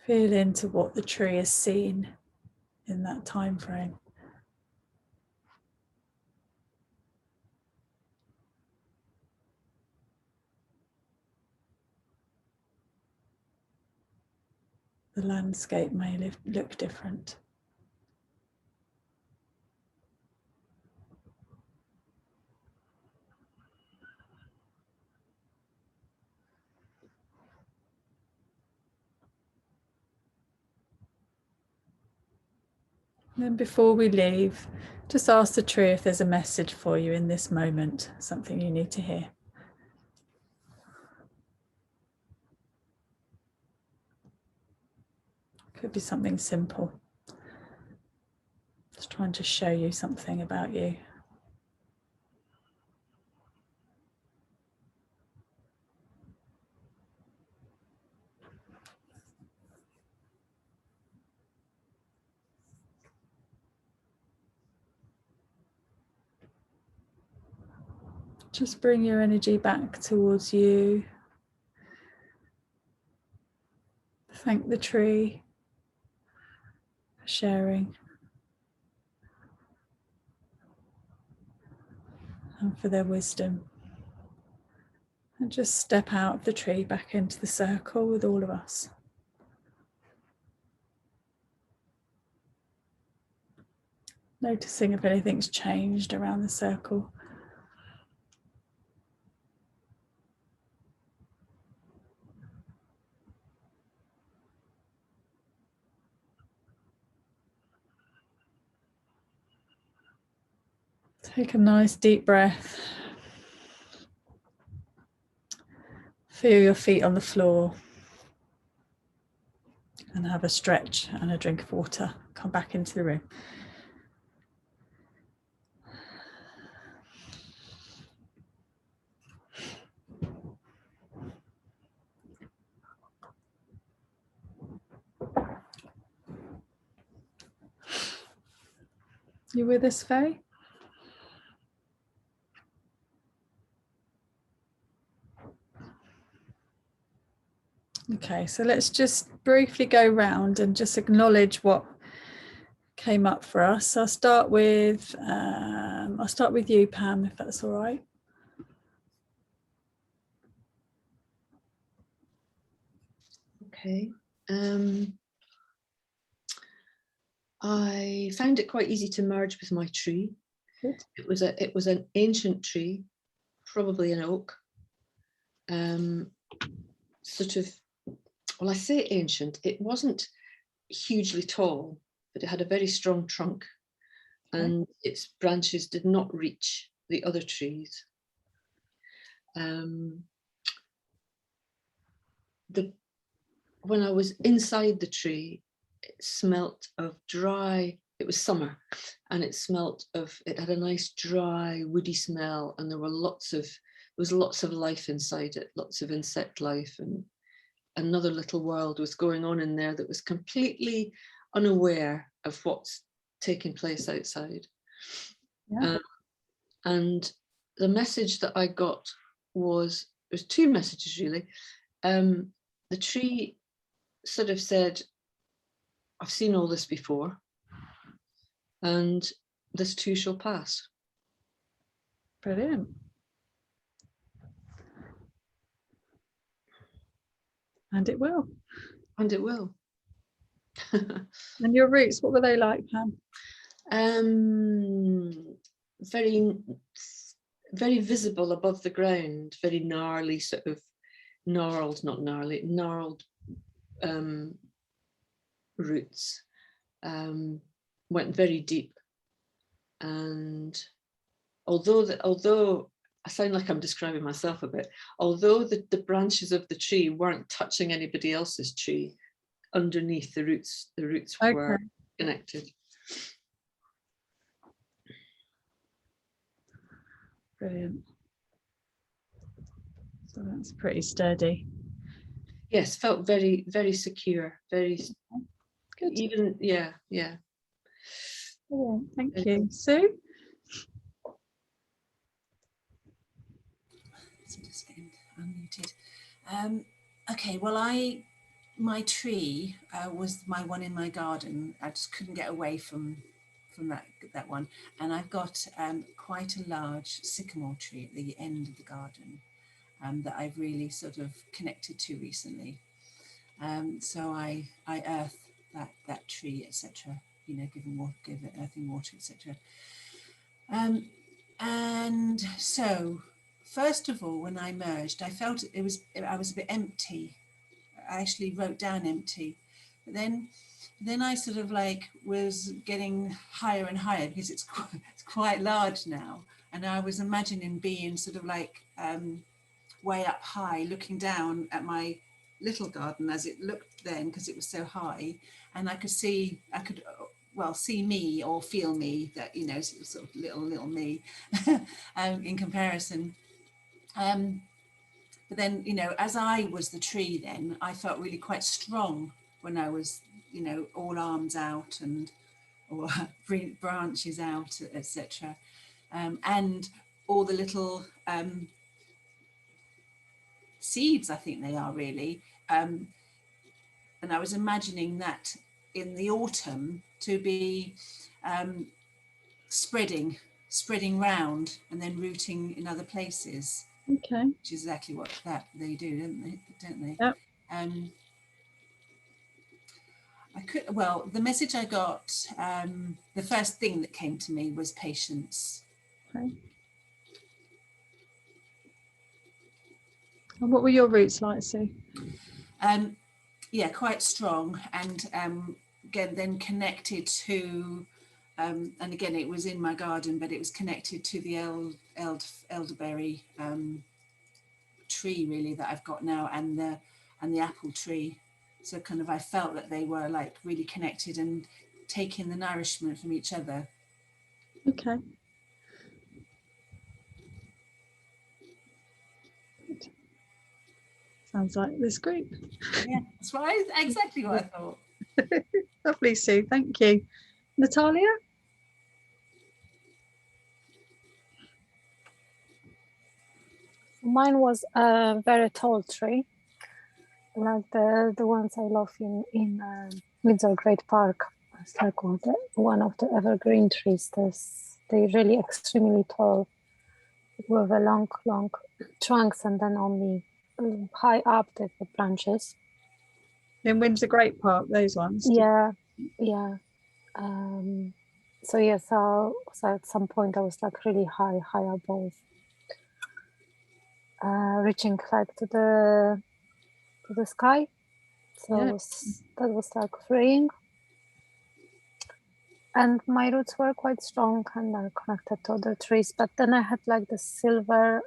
Feel into what the tree has seen in that time frame. The landscape may look different. And then before we leave, just ask the tree if there's a message for you in this moment, something you need to hear. Could be something simple. Just trying to show you something about you. Just bring your energy back towards you. Thank the tree for sharing and for their wisdom. And just step out of the tree back into the circle with all of us. Noticing if anything's changed around the circle. Take a nice deep breath. Feel your feet on the floor. And have a stretch and a drink of water. Come back into the room. You with us, Faye? Okay, so let's just briefly go round and just acknowledge what came up for us. I'll start with you, Pam, if that's all right. Okay. I found it quite easy to merge with my tree. Good. It was an ancient tree, probably an oak. Sort of, well, I say ancient. It wasn't hugely tall, but it had a very strong trunk, and its branches did not reach the other trees. When I was inside the tree, it smelt of dry. It was summer, and it had a nice dry woody smell, and there was lots of life inside it, lots of insect life, and another little world was going on in there that was completely unaware of what's taking place outside. Yeah. And the message that I got there's two messages really. The tree sort of said, I've seen all this before, and this too shall pass. Brilliant. And it will. And it will. And your roots, what were they like, Pam? Very, very visible above the ground, very gnarly, sort of gnarled roots. Went very deep, and although I sound like I'm describing myself a bit, although the branches of the tree weren't touching anybody else's tree, underneath the roots were connected. Brilliant. So that's pretty sturdy. Yes, felt very, very secure, very good. Even, yeah. Brilliant. Thank you. Sue? So just getting unmuted. Okay, well, my tree was my one in my garden. I just couldn't get away from that one, and I've got quite a large sycamore tree at the end of the garden that I've really sort of connected to recently. So I earth that tree, etc. You know, give it earthing water, etc. And so, first of all, when I merged, I felt I was a bit empty. I actually wrote down empty, but then I sort of like was getting higher and higher because it's quite large now, and I was imagining being sort of like way up high, looking down at my little garden as it looked then because it was so high, and I could see me or feel me, that, you know, sort of little me in comparison. But then, you know, as I was the tree then, I felt really quite strong when I was, you know, all arms out and or branches out, etc. And all the little seeds, I think they are really. And I was imagining that in the autumn to be spreading round and then rooting in other places. Okay. Which is exactly what they do, don't they? Yep. The message I got, the first thing that came to me was patience. Okay. And what were your roots like, Sue? Yeah, quite strong, and again then connected to, and again it was in my garden, but it was connected to the elderberry tree really that I've got now, and the apple tree. So kind of I felt that they were like really connected and taking the nourishment from each other. Okay. Good. Sounds like this group. Yeah, that's right. Exactly what I thought. Lovely, Sue. Thank you. Natalia? Mine was a very tall tree like the ones I love in Windsor Great Park. It's like one of the evergreen trees. They're really extremely tall with a long trunks, and then only high up the branches. In Windsor Great Park, those ones. Yeah. So yeah, so at some point I was like really high above, reaching like to the sky. So Yeah. that was like freeing. And my roots were quite strong and are connected to other trees. But then I had like the silver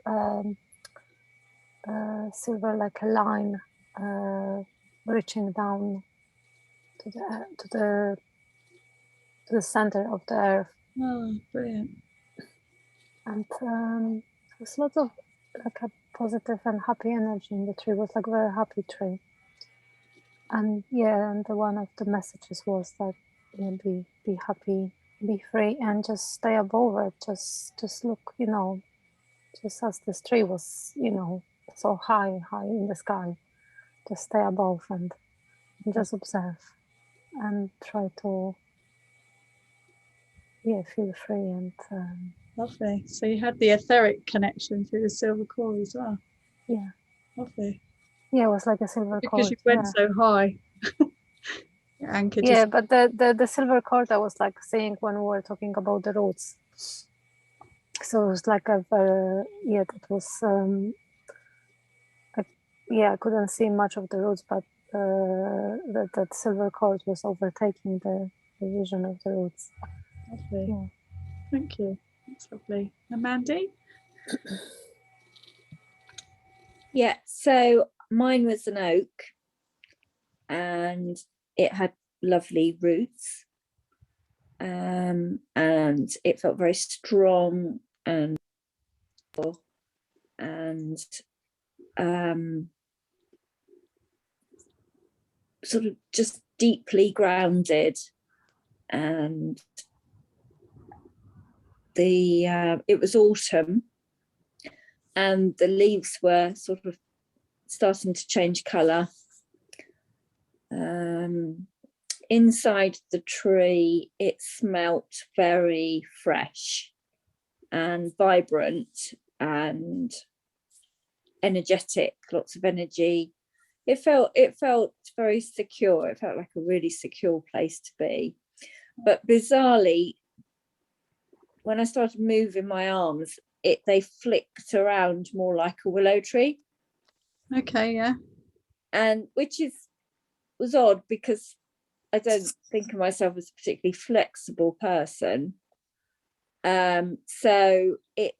like a line reaching down to the center of the earth. Oh, brilliant. And there's lots of like a positive and happy energy in the tree. It was like a very happy tree. And yeah, and one of the messages was that, you know, be happy, be free, and just stay above it. Just look, you know, just as this tree was, you know, so high in the sky, just stay above and just observe and try to, yeah, feel free. And lovely. So you had the etheric connection through the silver cord as well. yeah, Lovely. yeah, it was like a silver Because cord. you went so high. Anchored. Yeah, but the silver cord I was like saying when we were talking about the roots. So it was like a very, yeah, it was I couldn't see much of the roots, but that silver cord was overtaking the vision of the roots. Lovely. Yeah. Thank you. That's lovely. And Mandy? Yeah, so mine was an oak, and it had lovely roots, and it felt very strong and sort of just deeply grounded. And it was autumn, and the leaves were sort of starting to change colour. Inside the tree, it smelt very fresh and vibrant and energetic, lots of energy. It felt very secure. It felt like a really secure place to be. But bizarrely, when I started moving my arms, they flicked around more like a willow tree. Okay, yeah. And which was odd, because I don't think of myself as a particularly flexible person. So it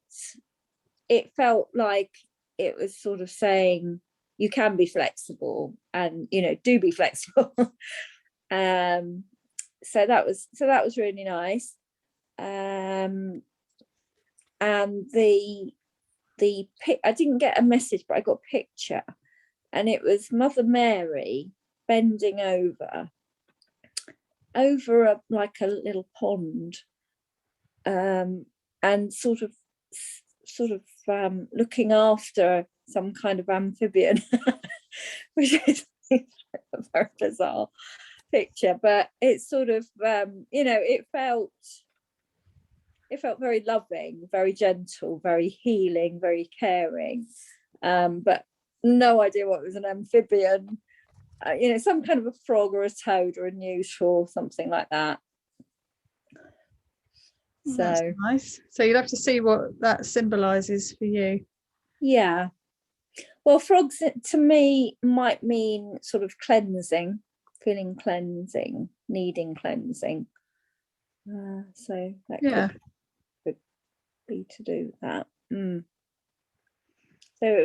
felt like it was sort of saying, you can be flexible, and, you know, do be flexible. So that was really nice. And the I didn't get a message, but I got a picture, and it was Mother Mary bending over like a little pond, and sort of looking after some kind of amphibian, which is a very bizarre picture, but it's sort of you know, it felt very loving, very gentle, very healing, very caring, but no idea what was an amphibian. You know, some kind of a frog or a toad or a newt or something like that. So that's nice. So you'll have to see what that symbolizes for you. Yeah, well, frogs to me might mean sort of cleansing, feeling cleansing, needing cleansing. So that could be to do with that. So it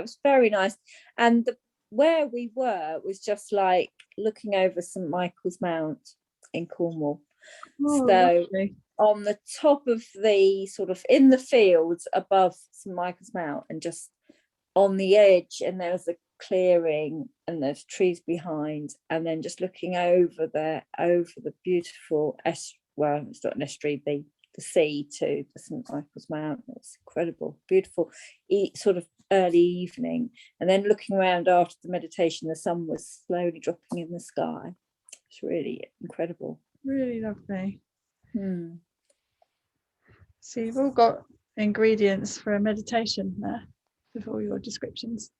was very nice. And where we were was just like looking over St Michael's Mount in Cornwall. Oh, so lovely. On the top of the sort of in the fields above St Michael's Mount, and just on the edge, and there's a clearing and there's trees behind, and then just looking over the beautiful it's not an estuary, the sea to the St Michael's Mount. It's incredible, beautiful, sort of early evening, and then looking around after the meditation, the sun was slowly dropping in the sky. It's really incredible. Really lovely. So you've all got ingredients for a meditation there with all your descriptions.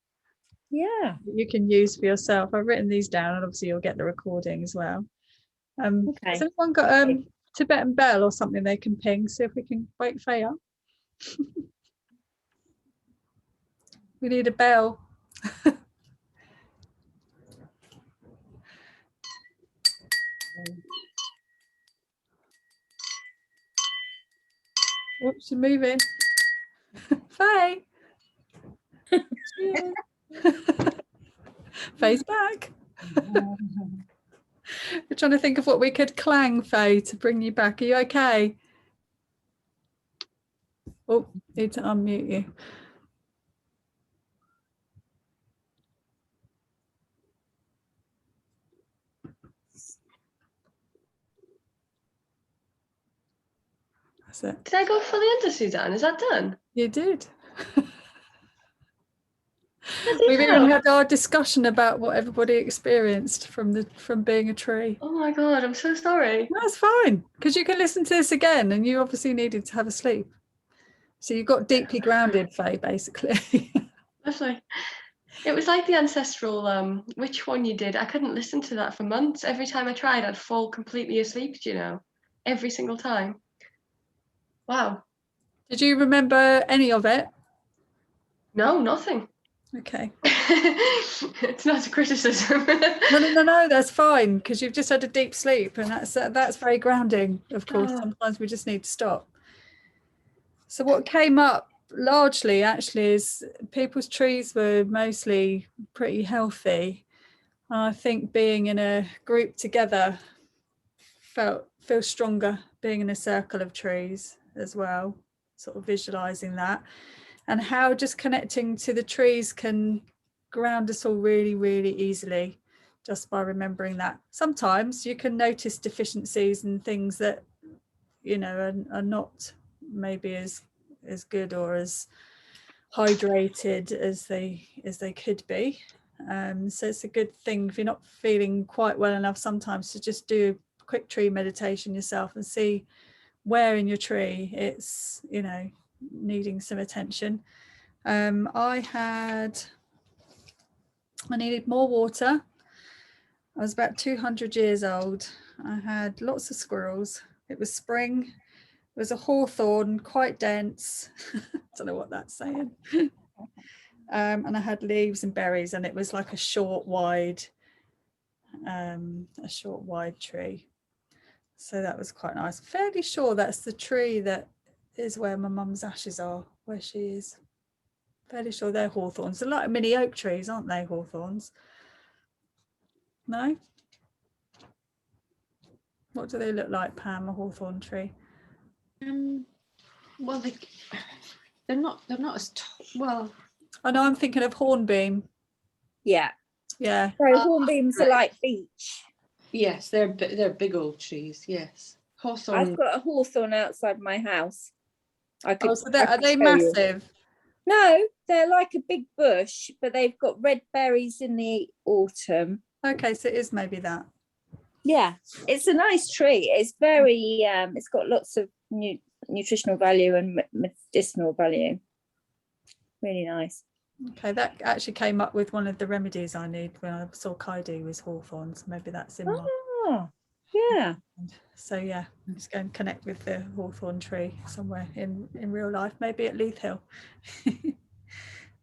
Yeah. You can use for yourself. I've written these down, and obviously you'll get the recording as well. Okay. Has anyone got Tibetan bell or something they can ping? See if we can wake Faye up. We need a bell. Oops, you're moving. Faye. Faye's back. We're trying to think of what we could clang, Faye, to bring you back. Are you okay? Oh, need to unmute you. That's it. Did I go fully under, Suzanne? Is that done? You did. We've even had our discussion about what everybody experienced from being a tree. Oh my God, I'm so sorry. That's fine, because you can listen to this again, and you obviously needed to have a sleep. So you got deeply grounded, Faye, basically. Lovely. It was like the ancestral, which one you did. I couldn't listen to that for months. Every time I tried, I'd fall completely asleep, you know, every single time. Wow. Did you remember any of it? No, nothing. Okay. It's not a criticism. No, that's fine, because you've just had a deep sleep, and that's very grounding, of course. Sometimes we just need to stop. So what came up largely actually is people's trees were mostly pretty healthy. And I think being in a group together feels stronger, being in a circle of trees as well, sort of visualizing that, and how just connecting to the trees can ground us all really, really easily just by remembering that. Sometimes you can notice deficiencies and things that, you know, are not maybe as good or as hydrated as they could be. So it's a good thing if you're not feeling quite well enough sometimes to just do a quick tree meditation yourself and see where in your tree it's, you know, needing some attention. I needed more water. I was about 200 years old. I had lots of squirrels. It was spring. It was a hawthorn, quite dense. Don't know what that's saying. And I had leaves and berries, and it was like a short, wide tree. So that was quite nice. Fairly sure that's the tree that is where my mum's ashes are, where she is. Fairly sure they're hawthorns. They're like mini oak trees, aren't they, hawthorns? No? What do they look like, Pam, a hawthorn tree? Well, they're not as well. I know, I'm thinking of hornbeam. Yeah. Yeah. So hornbeams are like beech. Yes, they're big old trees. Yes, hawthorn. I've got a hawthorn outside my house. Are they massive? No, they're like a big bush, but they've got red berries in the autumn. Okay, so it is maybe that. Yeah, it's a nice tree. It's very, it's got lots of nutritional value and medicinal value. Really nice. Okay, that actually came up with one of the remedies I need when I saw Kaidi was hawthorns. Maybe that's in my... Oh, yeah. So yeah, I'm just going to connect with the hawthorn tree somewhere in real life, maybe at Leith Hill.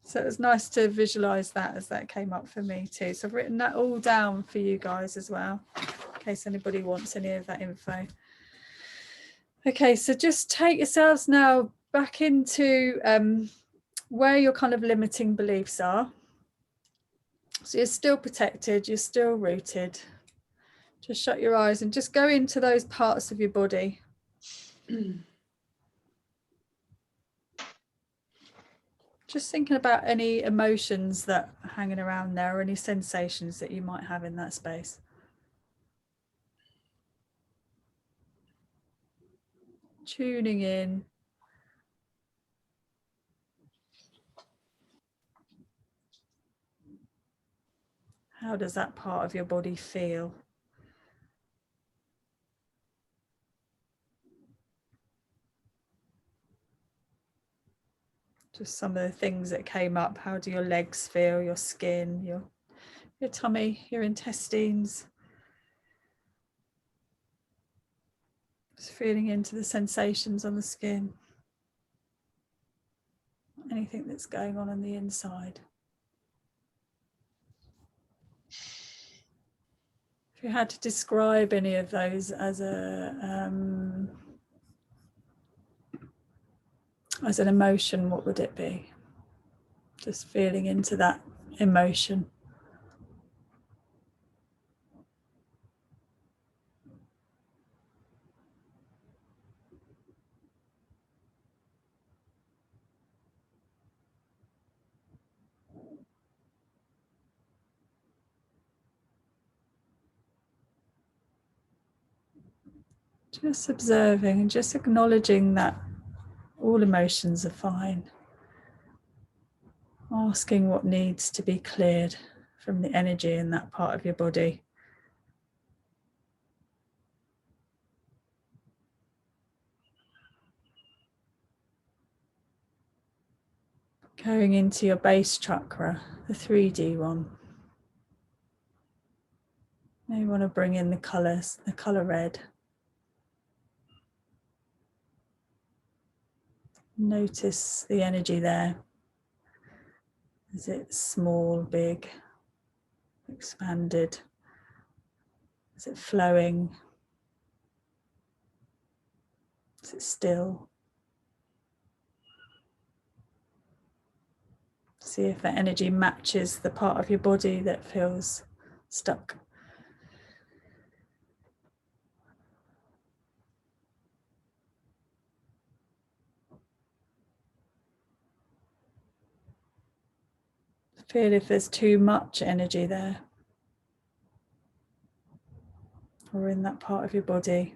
So it was nice to visualize that as that came up for me too. So I've written that all down for you guys as well, in case anybody wants any of that info. Okay, so just take yourselves now back into where your kind of limiting beliefs are. So you're still protected, you're still rooted. Just shut your eyes and just go into those parts of your body. Just thinking about any emotions that are hanging around there, or any sensations that you might have in that space. Tuning in. How does that part of your body feel? Just some of the things that came up. How do your legs feel, your skin, your tummy, your intestines? Just feeling into the sensations on the skin. Anything that's going on the inside. If you had to describe any of those as an emotion, what would it be? Just feeling into that emotion. Just observing and just acknowledging that all emotions are fine. Asking what needs to be cleared from the energy in that part of your body. Going into your base chakra, the 3D one. Now you want to bring in the colours, the colour red. Notice the energy there. Is it small, big, expanded? Is it flowing? Is it still? See if that energy matches the part of your body that feels stuck. Feel if there's too much energy there or in that part of your body.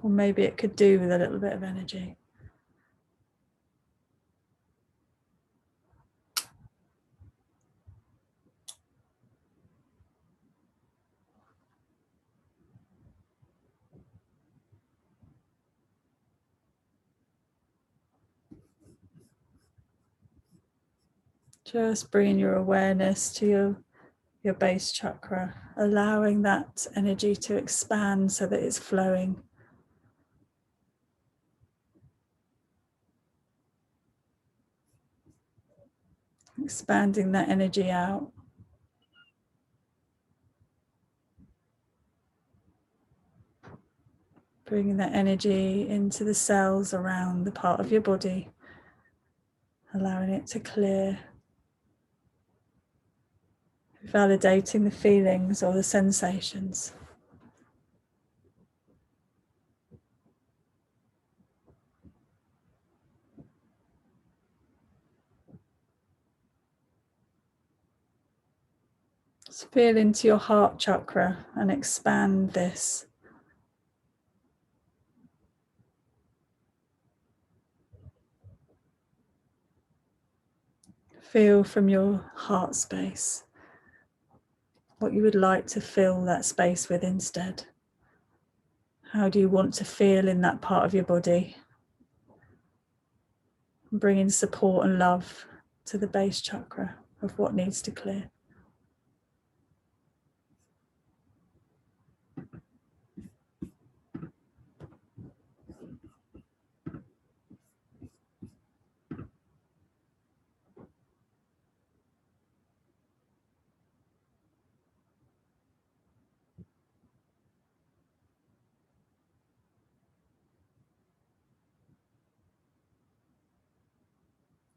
Or maybe it could do with a little bit of energy. Just bringing your awareness to your base chakra, allowing that energy to expand so that it's flowing. Expanding that energy out. Bringing that energy into the cells around the part of your body, allowing it to clear. Validating the feelings or the sensations. Just feel into your heart chakra and expand this. Feel from your heart space what you would like to fill that space with instead. How do you want to feel in that part of your body? Bringing support and love to the base chakra of what needs to clear.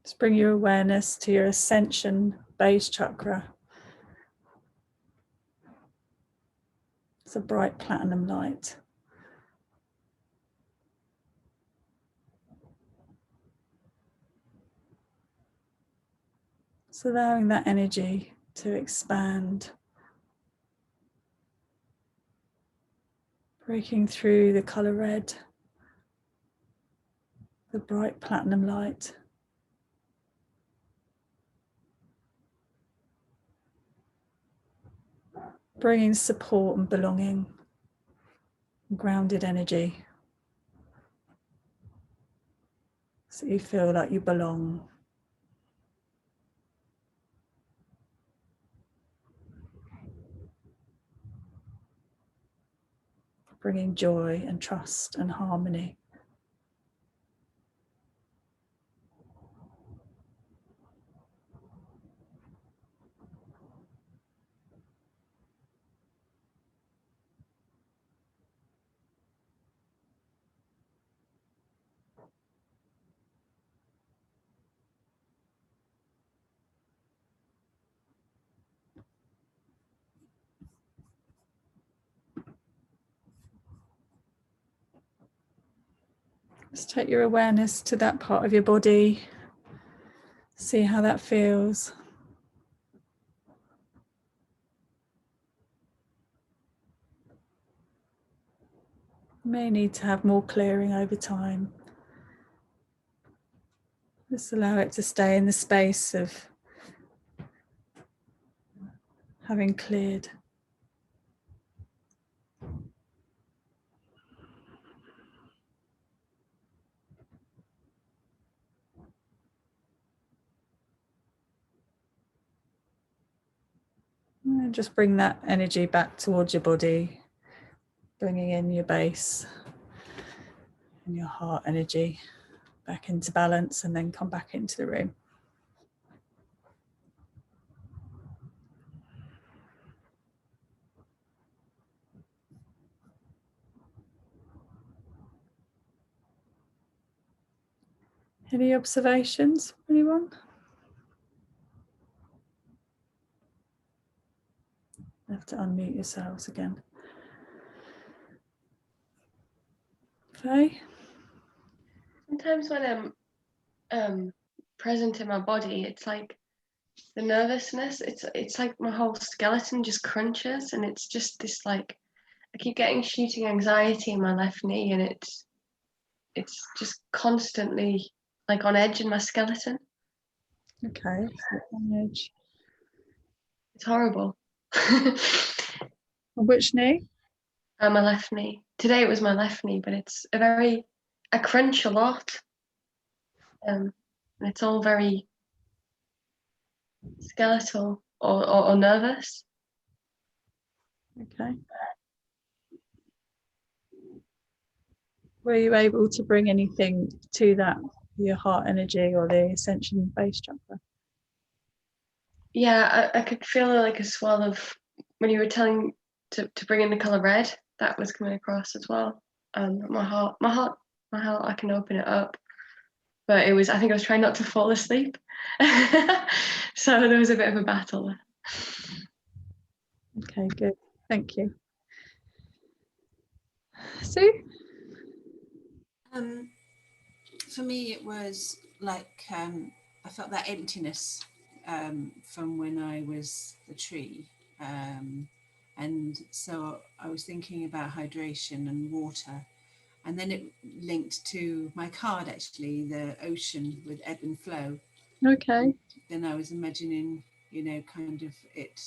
Just bring your awareness to your ascension base chakra. It's a bright platinum light. So allowing that energy to expand, breaking through the colour red, the bright platinum light. Bringing support and belonging, grounded energy. So you feel like you belong. Bringing joy and trust and harmony. Just take your awareness to that part of your body. See how that feels. You may need to have more clearing over time. Just allow it to stay in the space of having cleared. And just bring that energy back towards your body, bringing in your base and your heart energy back into balance, and then come back into the room. Any observations, anyone? You have to unmute yourselves again. Okay. Sometimes when I'm present in my body, it's like the nervousness, it's like my whole skeleton just crunches, and it's just this like, I keep getting shooting anxiety in my left knee, and it's just constantly like on edge in my skeleton. Okay. On edge. It's horrible. On which knee? My left knee. Today it was my left knee, but it's I crunch a lot. And it's all very skeletal or nervous. Okay. Were you able to bring anything to that, your heart energy or the ascension base chakra? Yeah, I could feel like a swell of, when you were telling to bring in the color red, that was coming across as well. My heart, I can open it up, but I think I was trying not to fall asleep. So there was a bit of a battle there. Okay, good. Thank you. Sue? For me, it was like I felt that emptiness from when I was the tree. And so I was thinking about hydration and water. And then it linked to my card, actually, the ocean with ebb and flow. Okay. And then I was imagining, kind of it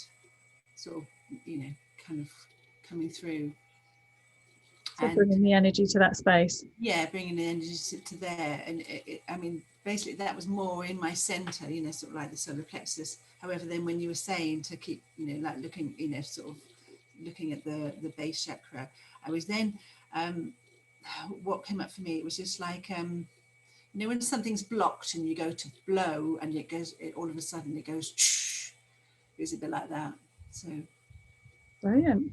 sort of, kind of coming through. So bringing the energy to that space. Yeah, bringing the energy to there. And I mean, basically that was more in my center, sort of like the solar plexus. However, then when you were saying to keep, like looking, sort of looking at the base chakra, I was then, what came up for me, it was just like, when something's blocked and you go to blow and all of a sudden it goes, it was a bit like that. So. Brilliant.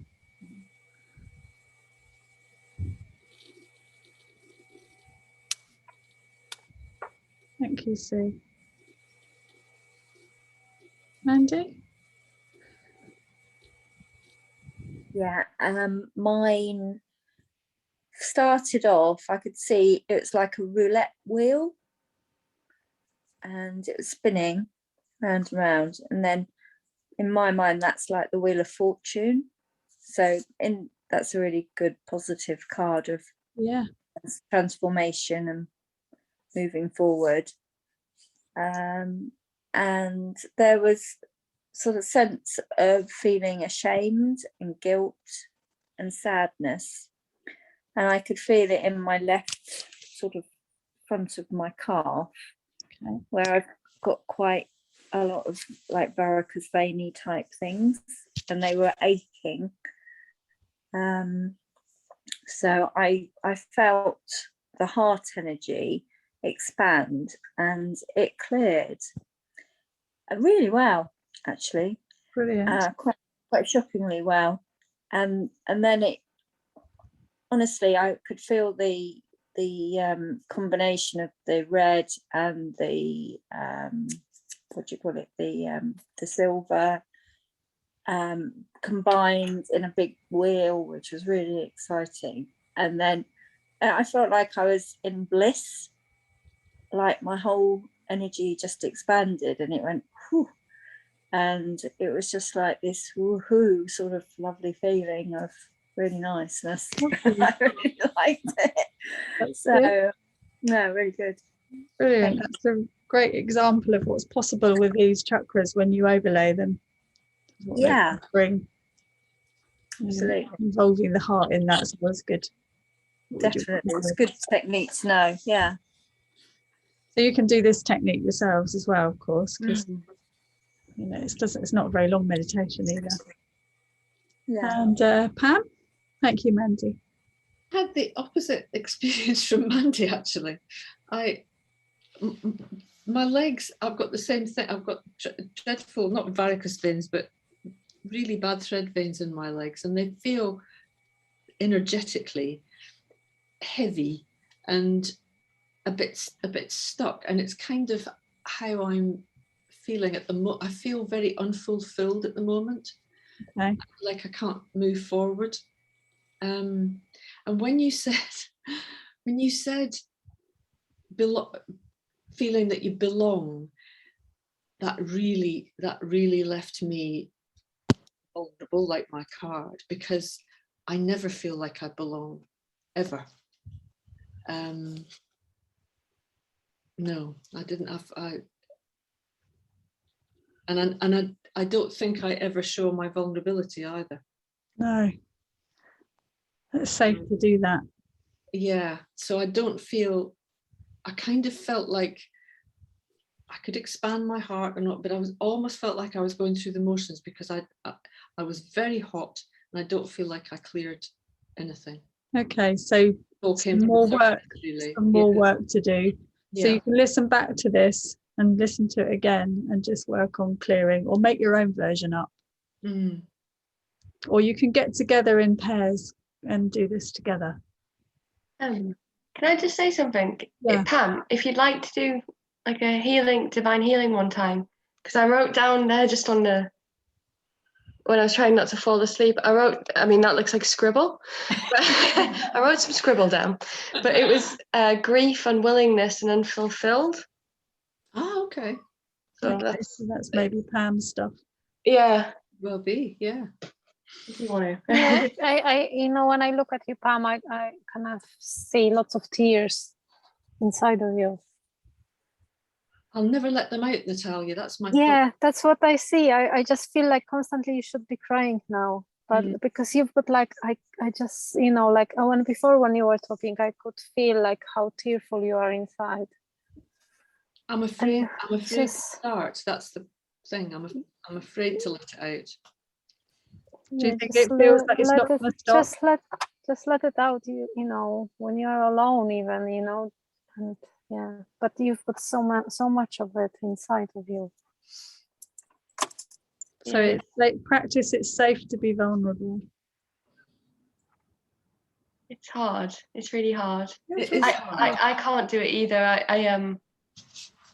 Thank you, Sue. Mandy? Yeah, mine started off, I could see it was like a roulette wheel, and it was spinning round and round, and then in my mind that's like the Wheel of Fortune. So that's a really good positive card of transformation and moving forward. And there was sort of sense of feeling ashamed and guilt and sadness, and I could feel it in my left sort of front of my calf, where I've got quite a lot of like varicose veiny type things, and they were aching. So I felt the heart energy expand, and it cleared really well, actually. Brilliant. Quite shockingly well. And then it, honestly, I could feel the combination of the red and the what do you call it, the silver, combined in a big wheel, which was really exciting. And then I felt like I was in bliss, like my whole energy just expanded, and it went whew, and it was just like this woohoo sort of lovely feeling of really niceness. I really liked it. That's so good. no, really good. Brilliant. That's a great example of what's possible with these chakras when you overlay them. Yeah, bring absolutely. Involving the heart in that's always good. Definitely, it's a good technique to know. Yeah. So you can do this technique yourselves as well, of course, because you know it's not a very long meditation either. Yeah. And Pam, thank you, Mandy. I had the opposite experience from Mandy, actually. My legs, I've got the same thing. I've got dreadful, not varicose veins, but really bad thread veins in my legs, and they feel energetically heavy and a bit stuck. And it's kind of how I'm feeling at the moment. I feel very unfulfilled at the moment. Okay. Like I can't move forward. And when you said feeling that you belong, that really left me vulnerable, like my card, because I never feel like I belong, ever. No, I didn't have. I don't think I ever show my vulnerability either. No, it's safe to do that. Yeah, so I don't feel. I kind of felt like I could expand my heart or not, but I was almost felt like I was going through the motions, because I was very hot, and I don't feel like I cleared anything. Okay, so some more work to do. So you can listen back to this and listen to it again and just work on clearing, or make your own version up. Or you can get together in pairs and do this together. Can I just say something? Yeah. Pam, if you'd like to do like a divine healing one time, because I wrote down there just on the, when I was trying not to fall asleep, I mean, that looks like scribble, but I wrote some scribble down, but it was grief, unwillingness, and unfulfilled. Oh, okay. So that's maybe Pam's stuff. Yeah. Will be, yeah. If you want to. Yeah, I when I look at you, Pam, I kind of see lots of tears inside of you. I'll never let them out, Natalia. That's my That's what I see. I just feel like constantly you should be crying now, but because you've got like I just like before when you were talking, I could feel like how tearful you are inside. I'm afraid to start. That's the thing. I'm afraid to let it out. Do you think it feels like it's not going to stop? Just let it out. You know, when you're alone, even and but you've got so much of it inside of you. So it's like practice. It's safe to be vulnerable. It's hard. It's really hard. hard. I can't do it either. I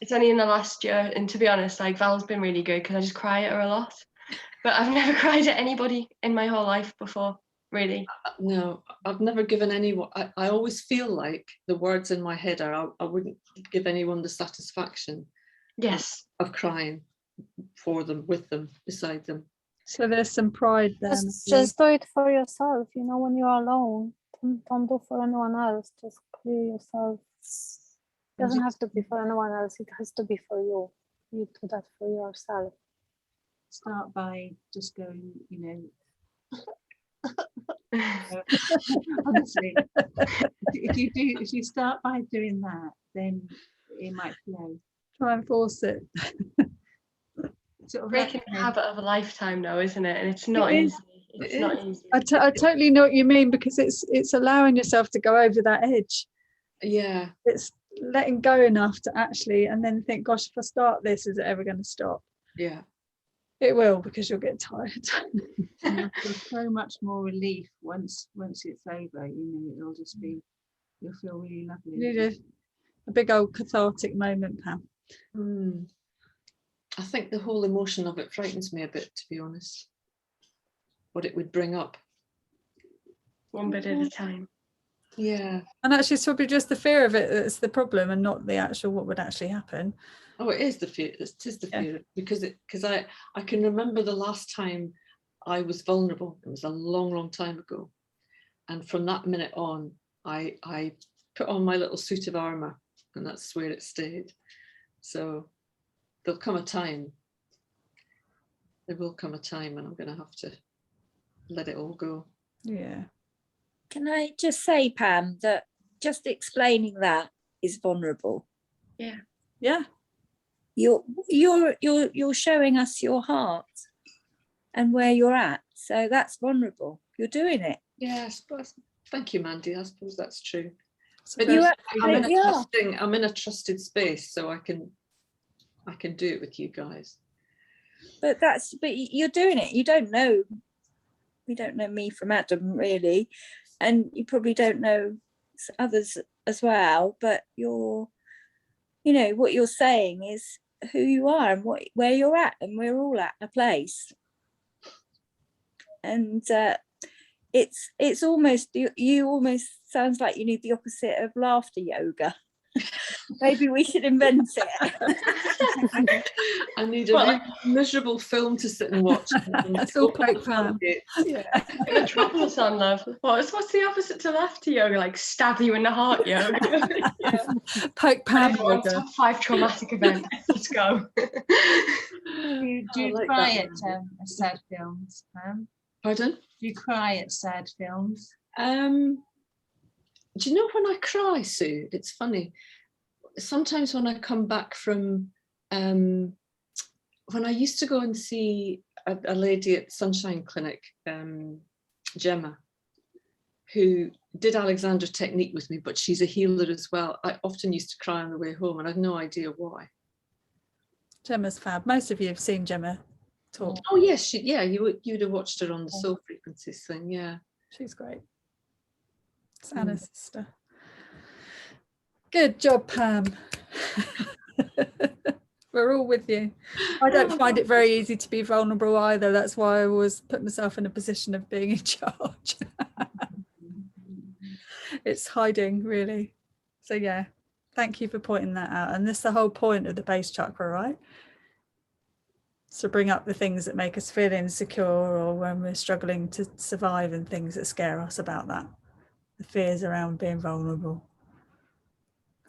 it's only in the last year, and to be honest, like Val's been really good because I just cry at her a lot. But I've never cried at anybody in my whole life before, really. No, I've never given anyone. I always feel like the words in my head are I wouldn't give anyone the satisfaction. Yes. Of crying for them, with them, beside them. So there's some pride there. Just do it for yourself. When you're alone, don't do for anyone else. Just clear yourself. doesn't have to be for anyone else. It has to be for you. You do that for yourself. Start by just going, honestly, if you start by doing that, then it might flow. Try and force it. Sort of Breaking the habit of a lifetime, though, isn't it? And it's not easy. It's not easy. I totally know what you mean, because it's allowing yourself to go over that edge. Yeah. It's letting go enough to actually, and then think, gosh, if I start this, is it ever going to stop? Yeah. It will, because you'll get tired. There's so much more relief once it's over. It'll just be, you'll feel really lovely. You need a big old cathartic moment, Pam. I think the whole emotion of it frightens me a bit, to be honest. What it would bring up. One bit at a time. Yeah. And actually, it's probably just the fear of it that's the problem, and not the actual what would actually happen. Oh, it is the fear. It is the fear, because I can remember the last time I was vulnerable. It was a long, long time ago, and from that minute on, I put on my little suit of armor, and that's where it stayed. So there'll come a time. There will come a time when I'm going to have to let it all go. Yeah. Can I just say, Pam, that just explaining that is vulnerable. Yeah. Yeah. You're showing us your heart and where you're at. So that's vulnerable. You're doing it. Yes, but thank you, Mandy. I suppose that's true. So But You I'm in a trusted space, so I can do it with you guys. But you're doing it. You don't know. You don't know me from Adam, really, and you probably don't know others as well. But what you're saying is who you are and where you're at, and we're all at a place. And it's almost, you almost sounds like you need the opposite of laughter yoga. Maybe we should invent it. I need a miserable film to sit and watch. That's all quite fun. Yeah. Metropolis on, love. What's the opposite to laughter yoga? Like stab you in the heart yoga. Yeah. Poke Pam yoga. Top 5 traumatic events. Let's go. Do you like cry that at sad films, Pam? Pardon? Do you cry at sad films? Do you know when I cry, Sue? It's funny. Sometimes when I come back from, when I used to go and see a lady at Sunshine Clinic, Gemma, who did Alexandra technique with me, but she's a healer as well. I often used to cry on the way home, and I had no idea why. Gemma's fab. Most of you have seen Gemma talk. Oh yes, you would have watched her on the Soul Frequencies thing. Yeah, she's great. It's Anna's sister. Good job, Pam. We're all with you. I don't find it very easy to be vulnerable either. That's why I always put myself in a position of being in charge. It's hiding, really. So yeah, thank you for pointing that out. And this is the whole point of the base chakra, right? So bring up the things that make us feel insecure, or when we're struggling to survive, and things that scare us about that. The fears around being vulnerable.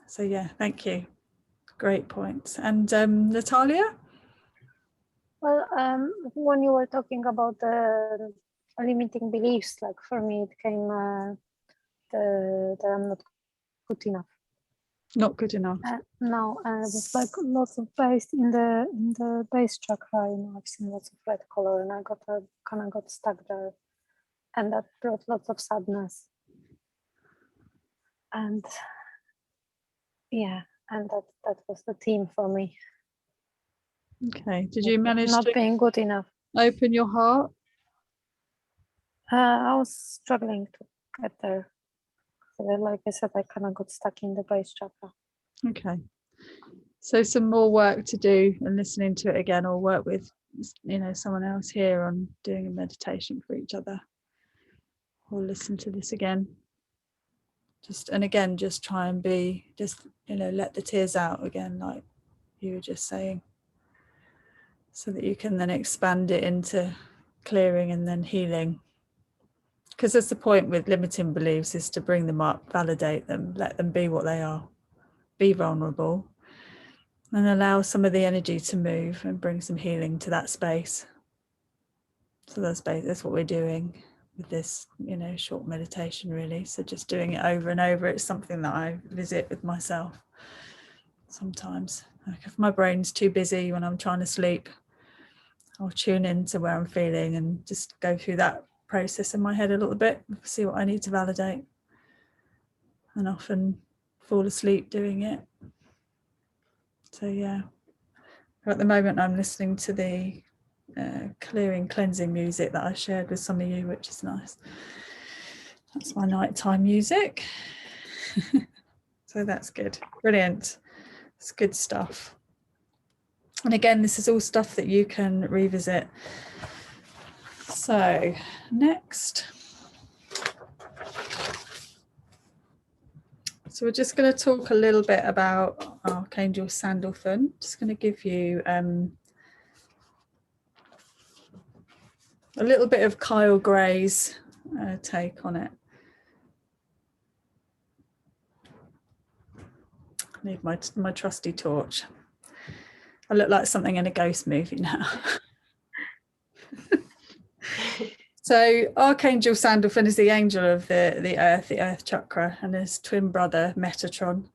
So yeah, thank you. Great points. And Natalia? Well, when you were talking about the limiting beliefs, like for me, it came that I'm not good enough. Not good enough. No, and it was like lots of based in the base chakra. I've seen lots of red color, and I kind of got stuck there, and that brought lots of sadness. And yeah, and that was the theme for me. Okay. Did you manage not to being good enough? Open your heart? I was struggling to get there. So like I said, I kind of got stuck in the base chakra. Okay. So some more work to do, and listening to it again, or work with someone else here on doing a meditation for each other, or listen to this again. Just try and be, let the tears out again, like you were just saying, so that you can then expand it into clearing and then healing. Because that's the point with limiting beliefs, is to bring them up, validate them, let them be what they are, be vulnerable, and allow some of the energy to move and bring some healing to that space. So that's what we're doing with this, you know, short meditation, really. So just doing it over and over. It's something that I visit with myself sometimes. Like if my brain's too busy when I'm trying to sleep, I'll tune into where I'm feeling and just go through that process in my head a little bit, see what I need to validate, and often fall asleep doing it. So yeah, at the moment I'm listening to the clearing, cleansing music that I shared with some of you, which is nice. That's my nighttime music. So that's good. Brilliant. It's good stuff. And again, this is all stuff that you can revisit. So next. So we're just going to talk a little bit about Archangel Sandalphon. Just going to give you a little bit of Kyle Gray's take on it. I need my trusty torch. I look like something in a ghost movie now. So Archangel Sandalphon is the angel of the earth chakra, and his twin brother Metatron.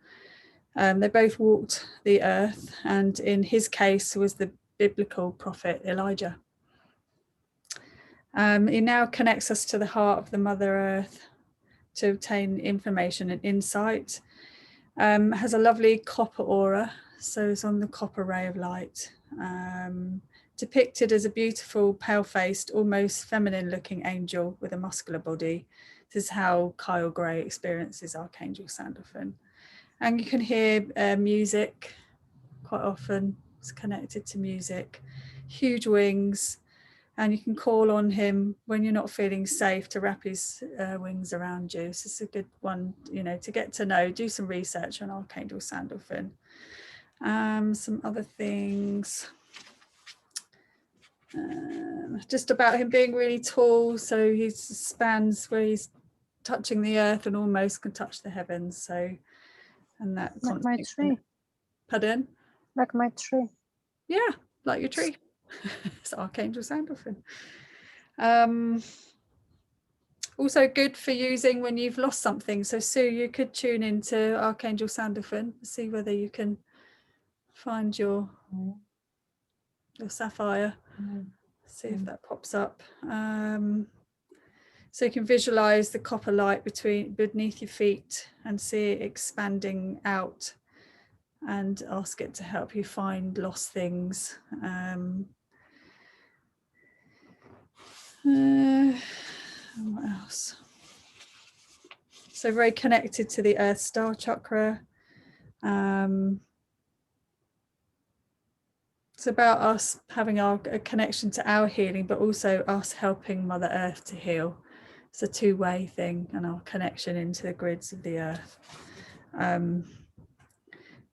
They both walked the earth, and in his case was the biblical prophet Elijah. He now connects us to the heart of the Mother Earth to obtain information and insight. Has a lovely copper aura, so it's on the copper ray of light. Depicted as a beautiful, pale-faced, almost feminine-looking angel with a muscular body. This is how Kyle Gray experiences Archangel Sandalphon. And you can hear music quite often. It's connected to music. Huge wings, and you can call on him when you're not feeling safe to wrap his wings around you. So it's a good one, you know, to get to know. Do some research on Archangel Sandalphon. Some other things. Just about him being really tall, so he spans where he's touching the earth and almost can touch the heavens. So, and that like my tree. Pardon? Like my tree. Yeah, like your tree. It's Archangel Sandalphon. Also good for using when you've lost something. So Sue, you could tune into Archangel Sandalphon, see whether you can find your sapphire. See if that pops up. So you can visualize the copper light beneath your feet and see it expanding out, and ask it to help you find lost things. What else? So very connected to the Earth Star Chakra. It's about us having a connection to our healing, but also us helping Mother Earth to heal. It's a two-way thing, and our connection into the grids of the earth.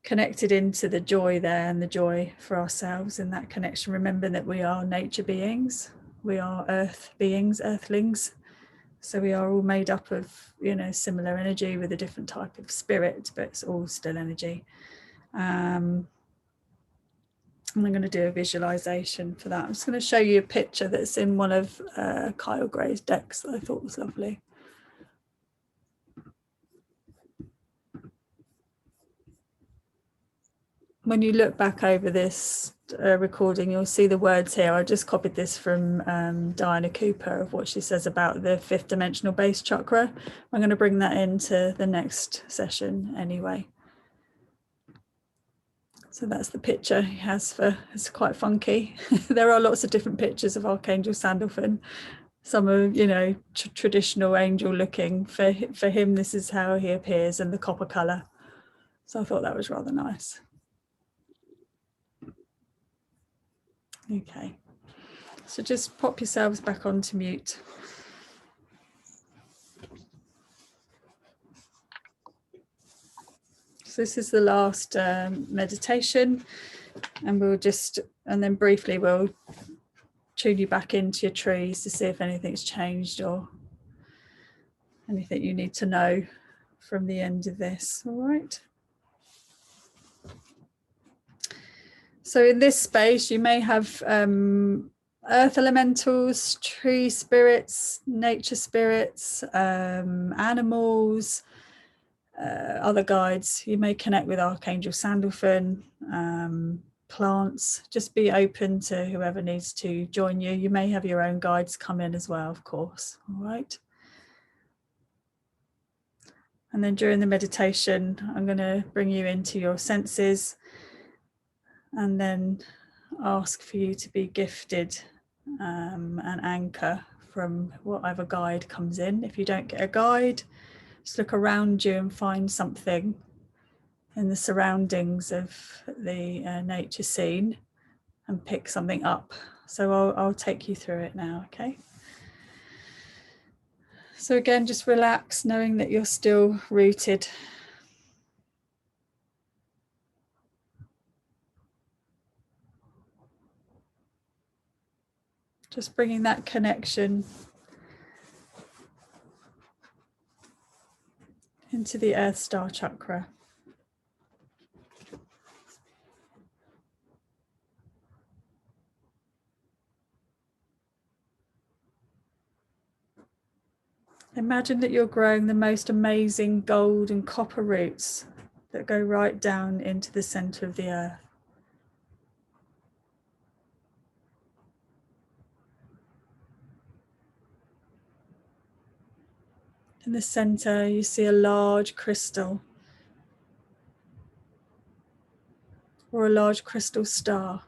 Connected into the joy there, and the joy for ourselves in that connection. Remember that we are nature beings, we are earth beings, earthlings. So we are all made up of, you know, similar energy with a different type of spirit, but it's all still energy. And I'm going to do a visualization for that. I'm just going to show you a picture that's in one of Kyle Gray's decks that I thought was lovely. When you look back over this recording, you'll see the words here. I just copied this from Diana Cooper of what she says about the fifth dimensional base chakra. I'm going to bring that into the next session anyway. So that's the picture he has for, it's quite funky. There are lots of different pictures of Archangel Sandalphon. Some are, you know, traditional angel looking. For him, this is how he appears in the copper colour. So I thought that was rather nice. Okay, so just pop yourselves back onto mute. So this is the last meditation, and then briefly we'll tune you back into your trees to see if anything's changed or anything you need to know from the end of this. All right. So in this space, you may have earth elementals, tree spirits, nature spirits, animals, other guides. You may connect with Archangel Sandalphon, plants. Just be open to whoever needs to join you. You may have your own guides come in as well, of course. All right. And then during the meditation, I'm going to bring you into your senses and then ask for you to be gifted an anchor from whatever guide comes in. If you don't get a guide, just look around you and find something in the surroundings of the nature scene and pick something up. So I'll take you through it now, okay? So again, just relax, knowing that you're still rooted. Just bringing that connection into the Earth Star Chakra. Imagine that you're growing the most amazing gold and copper roots that go right down into the center of the earth. In the center, you see a large crystal or a large crystal star.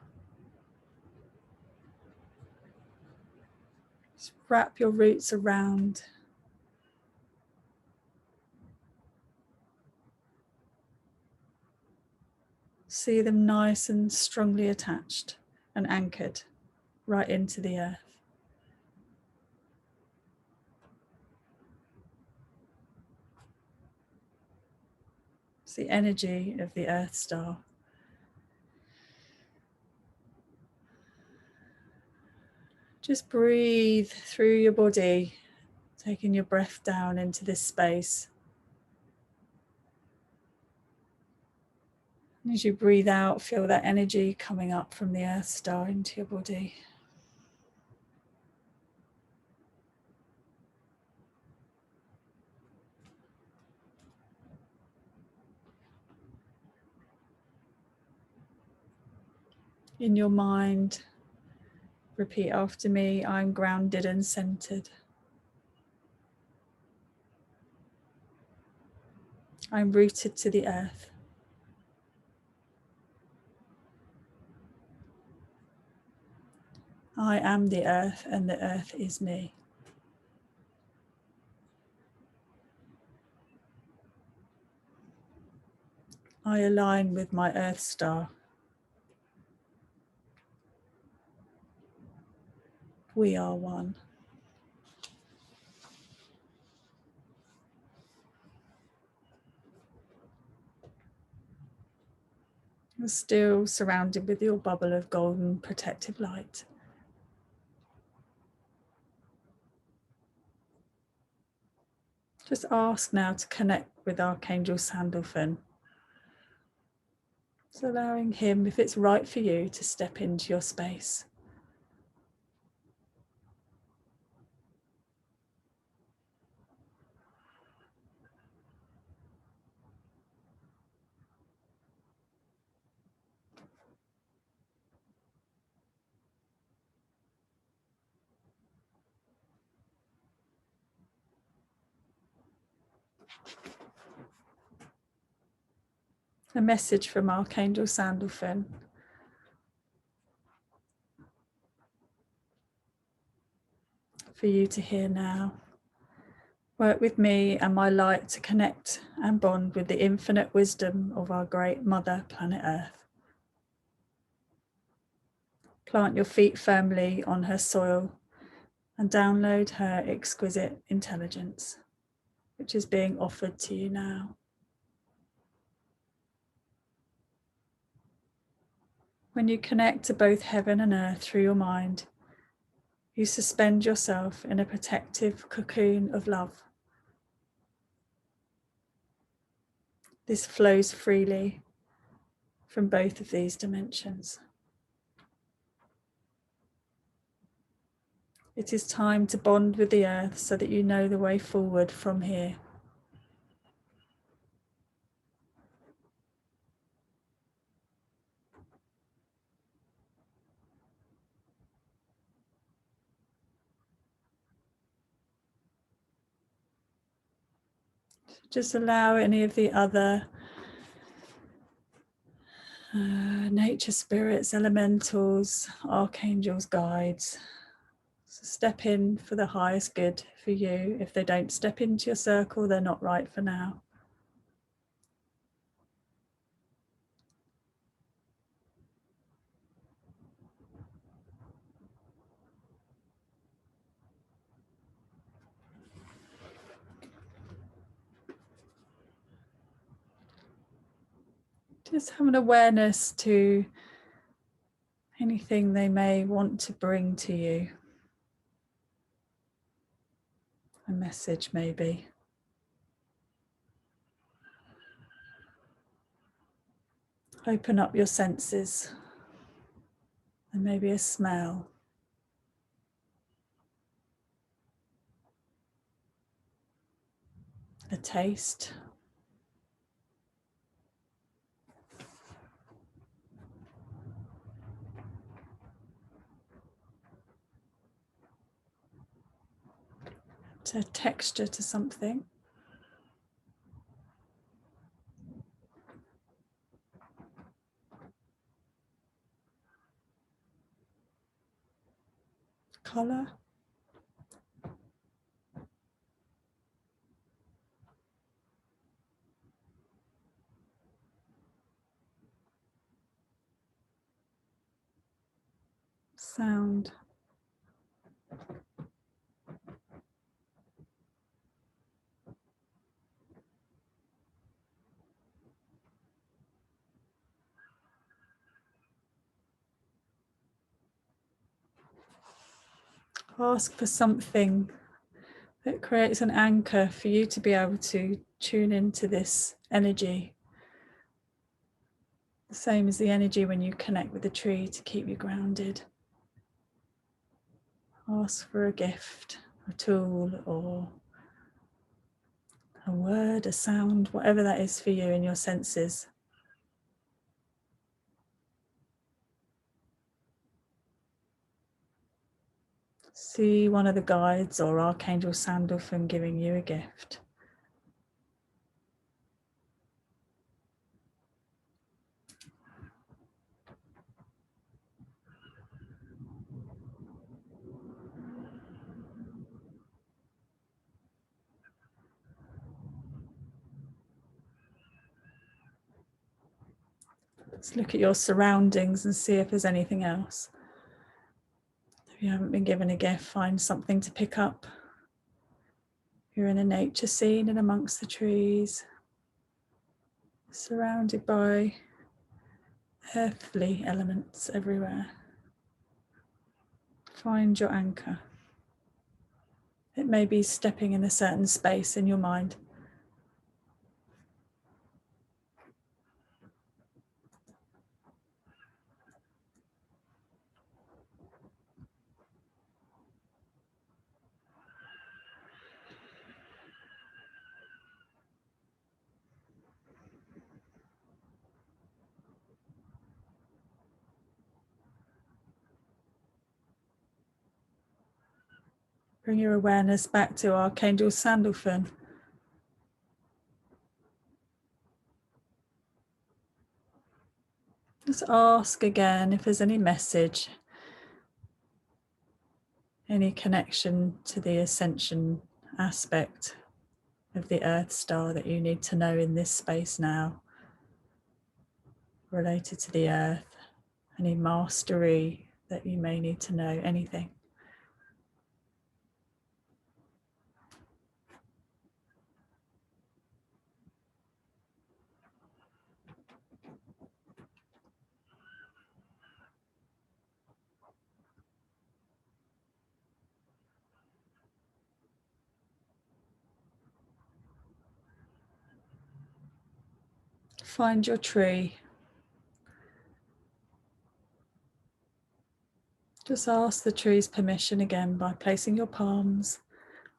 Just wrap your roots around. See them nice and strongly attached and anchored right into the earth. It's the energy of the Earth Star. Just breathe through your body, taking your breath down into this space. And as you breathe out, feel that energy coming up from the Earth Star into your body. In your mind, repeat after me, I'm grounded and centered. I'm rooted to the earth. I am the earth and the earth is me. I align with my Earth Star. We are one. You're still surrounded with your bubble of golden protective light. Just ask now to connect with Archangel Sandalphon. So allowing him, if it's right for you, to step into your space. A message from Archangel Sandalphon. For you to hear now. Work with me and my light to connect and bond with the infinite wisdom of our great mother, planet Earth. Plant your feet firmly on her soil and download her exquisite intelligence, which is being offered to you now. When you connect to both heaven and earth through your mind, you suspend yourself in a protective cocoon of love. This flows freely from both of these dimensions. It is time to bond with the earth so that you know the way forward from here. Just allow any of the other nature spirits, elementals, archangels, guides. So step in for the highest good for you. If they don't step into your circle, they're not right for now. Just have an awareness to anything they may want to bring to you. A message maybe. Open up your senses. And maybe a smell. A taste. A texture to something. Color. Sound. Ask for something that creates an anchor for you to be able to tune into this energy. The same as the energy when you connect with the tree to keep you grounded. Ask for a gift, a tool, or a word, a sound, whatever that is for you in your senses. See one of the guides or Archangel Sandalphon giving you a gift. Let's look at your surroundings and see if there's anything else. If you haven't been given a gift, find something to pick up. You're in a nature scene and amongst the trees, surrounded by earthly elements everywhere. Find your anchor. It may be stepping in a certain space in your mind. Bring your awareness back to Archangel Sandalphon. Just ask again if there's any message, any connection to the ascension aspect of the Earth star that you need to know in this space now, related to the Earth, any mastery that you may need to know, anything. Find your tree. Just ask the tree's permission again by placing your palms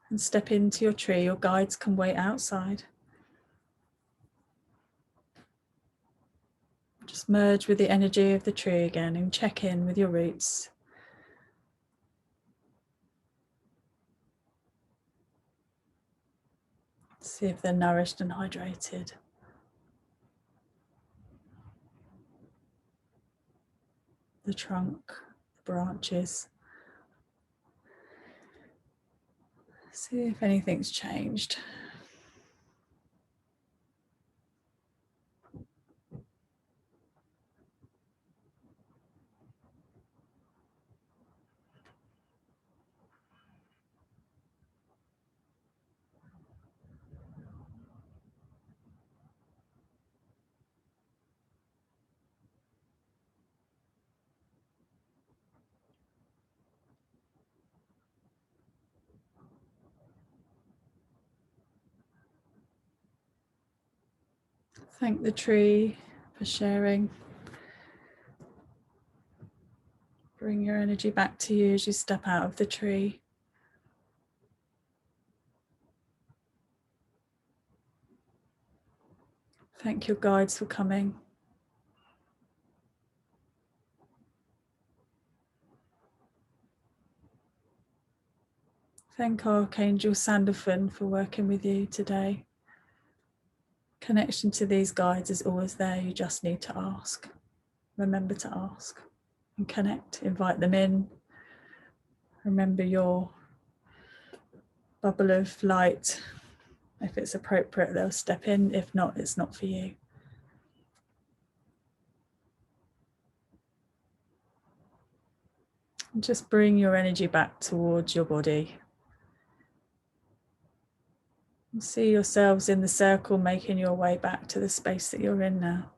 and step into your tree. Your guides can wait outside. Just merge with the energy of the tree again and check in with your roots. See if they're nourished and hydrated. The trunk, the branches. See if anything's changed. Thank the tree for sharing. Bring your energy back to you as you step out of the tree. Thank your guides for coming. Thank Archangel Sandalphon for working with you today. Connection to these guides is always there. You just need to ask. Remember to ask and connect. Invite them in. Remember your bubble of light. If it's appropriate, they'll step in. If not, it's not for you. And just bring your energy back towards your body. See yourselves in the circle, making your way back to the space that you're in now.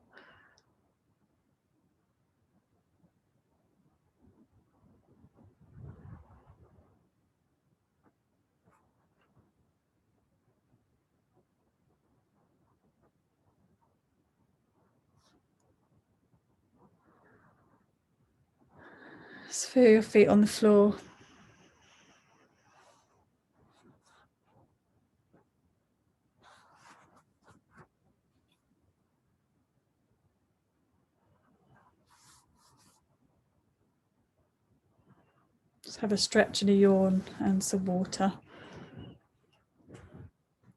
Just feel your feet on the floor. Just have a stretch and a yawn and some water.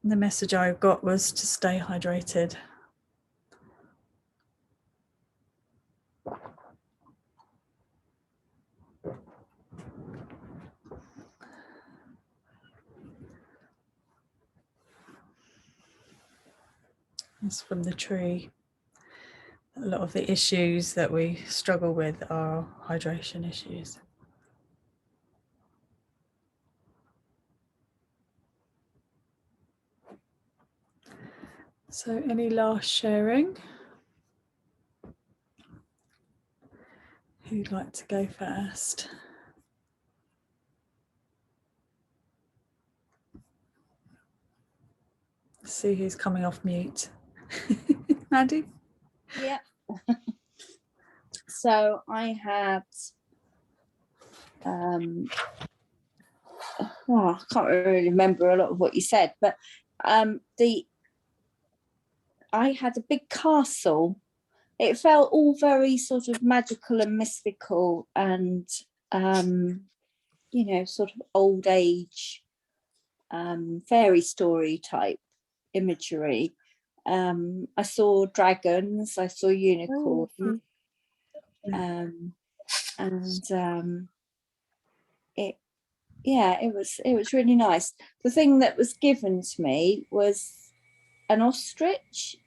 And the message I got was to stay hydrated. It's from the tree. A lot of the issues that we struggle with are hydration issues. So any last sharing? Who'd like to go first? See who's coming off mute. Andy? Yeah. So I had I can't really remember a lot of what you said, but I had a big castle. It felt all very sort of magical and mystical and sort of old age fairy story type imagery. I saw dragons, I saw unicorns, it was really nice. The thing that was given to me was an ostrich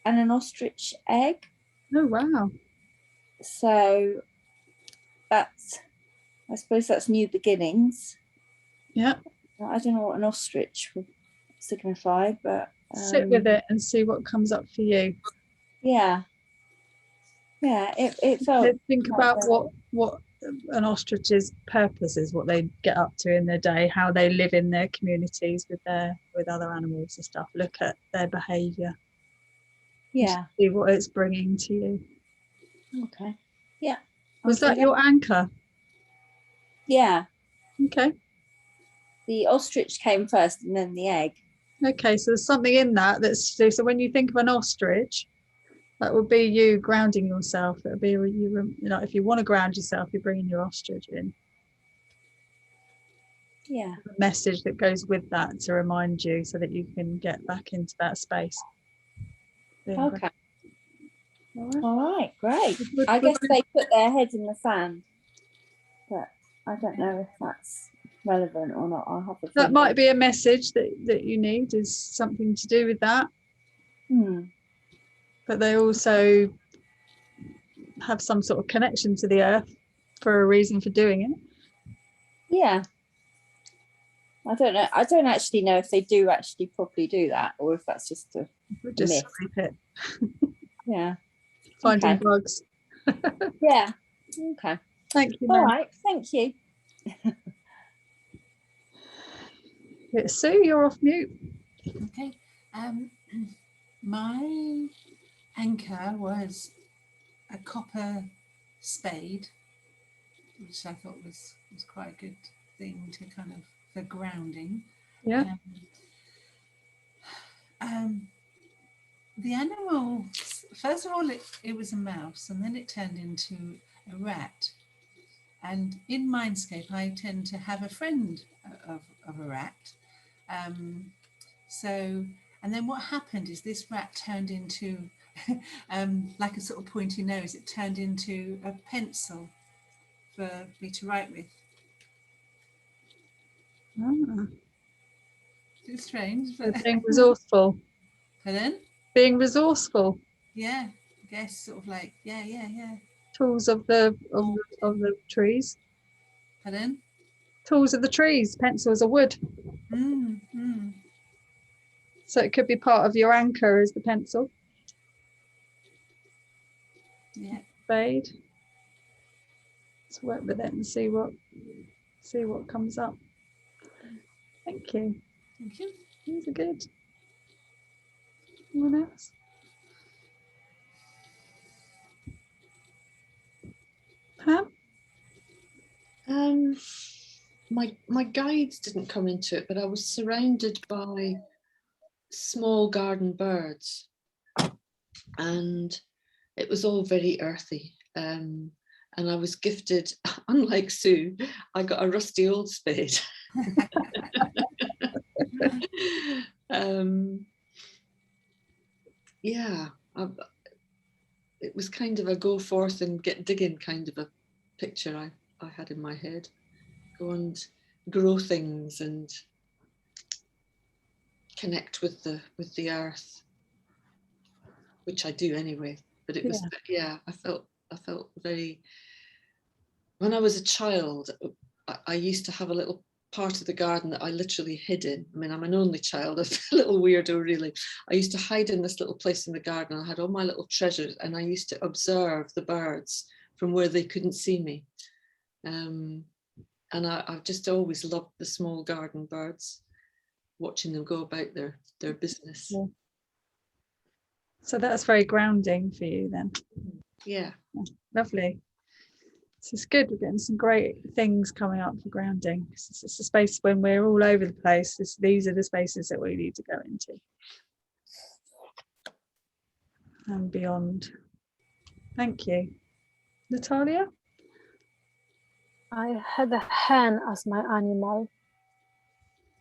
and an ostrich egg. Oh wow. So I suppose that's new beginnings. Yeah. I don't know what an ostrich would signify, but sit with it and see what comes up for you. Yeah, it felt. Think about what an ostrich's purpose is, what they get up to in their day, how they live in their communities with other animals and stuff. Look at their behaviour. Yeah. See what it's bringing to you. Okay. Yeah, Was that your anchor? Yeah, Okay. the ostrich came first and then the egg. Okay, so there's something in that so when you think of an ostrich, that would be you grounding yourself. It would be you know, if you want to ground yourself, you're bringing your ostrich in. Yeah. A message that goes with that to remind you so that you can get back into that space. Okay. All All right, great. I guess they put their head in the sand, but I don't know if that's relevant or not. I'll have a that might be a message that you need, is something to do with that. But they also have some sort of connection to the earth for a reason for doing it. Yeah. I don't know. I don't actually know if they do actually properly do that, or if that's just a myth. Sleep it. Yeah. Finding bugs. Yeah. Okay. Thank you. All right. Thank you. Sue, you're off mute. Okay. My anchor was a copper spade, which I thought was quite a good thing to kind of for grounding. Yeah. The animal, first of all, it was a mouse, and then it turned into a rat. And in Mindscape, I tend to have a friend of a rat. And then what happened is this rat turned into, like a sort of pointy nose, it turned into a pencil for me to write with. It's strange, but being resourceful. Pardon? Being resourceful. Yeah, I guess sort of like yeah. Tools of the trees. Pardon? Tools of the trees. Pencils are wood. So it could be part of your anchor is the pencil. Yeah. Spade. Let's work with it and see what comes up. Thank you. Thank you. These are good. Anyone else? Pam? My guides didn't come into it, but I was surrounded by small garden birds, and it was all very earthy. And I was gifted, unlike Sue, I got a rusty old spade. Yeah, it was kind of a go forth and get digging kind of a picture I had in my head. Go and grow things and connect with the earth, which I do anyway. But it was I felt very. When I was a child, I used to have a little part of the garden that I literally hid in. I mean, I'm an only child, a little weirdo really. I used to hide in this little place in the garden. I had all my little treasures, and I used to observe the birds from where they couldn't see me. And I've just always loved the small garden birds, watching them go about their business. Yeah. So that's very grounding for you then. Yeah. Lovely. So it's good. We're getting some great things coming up for grounding. It's a space when we're all over the place. These are the spaces that we need to go into and beyond. Thank you. Natalia? I had a hen as my animal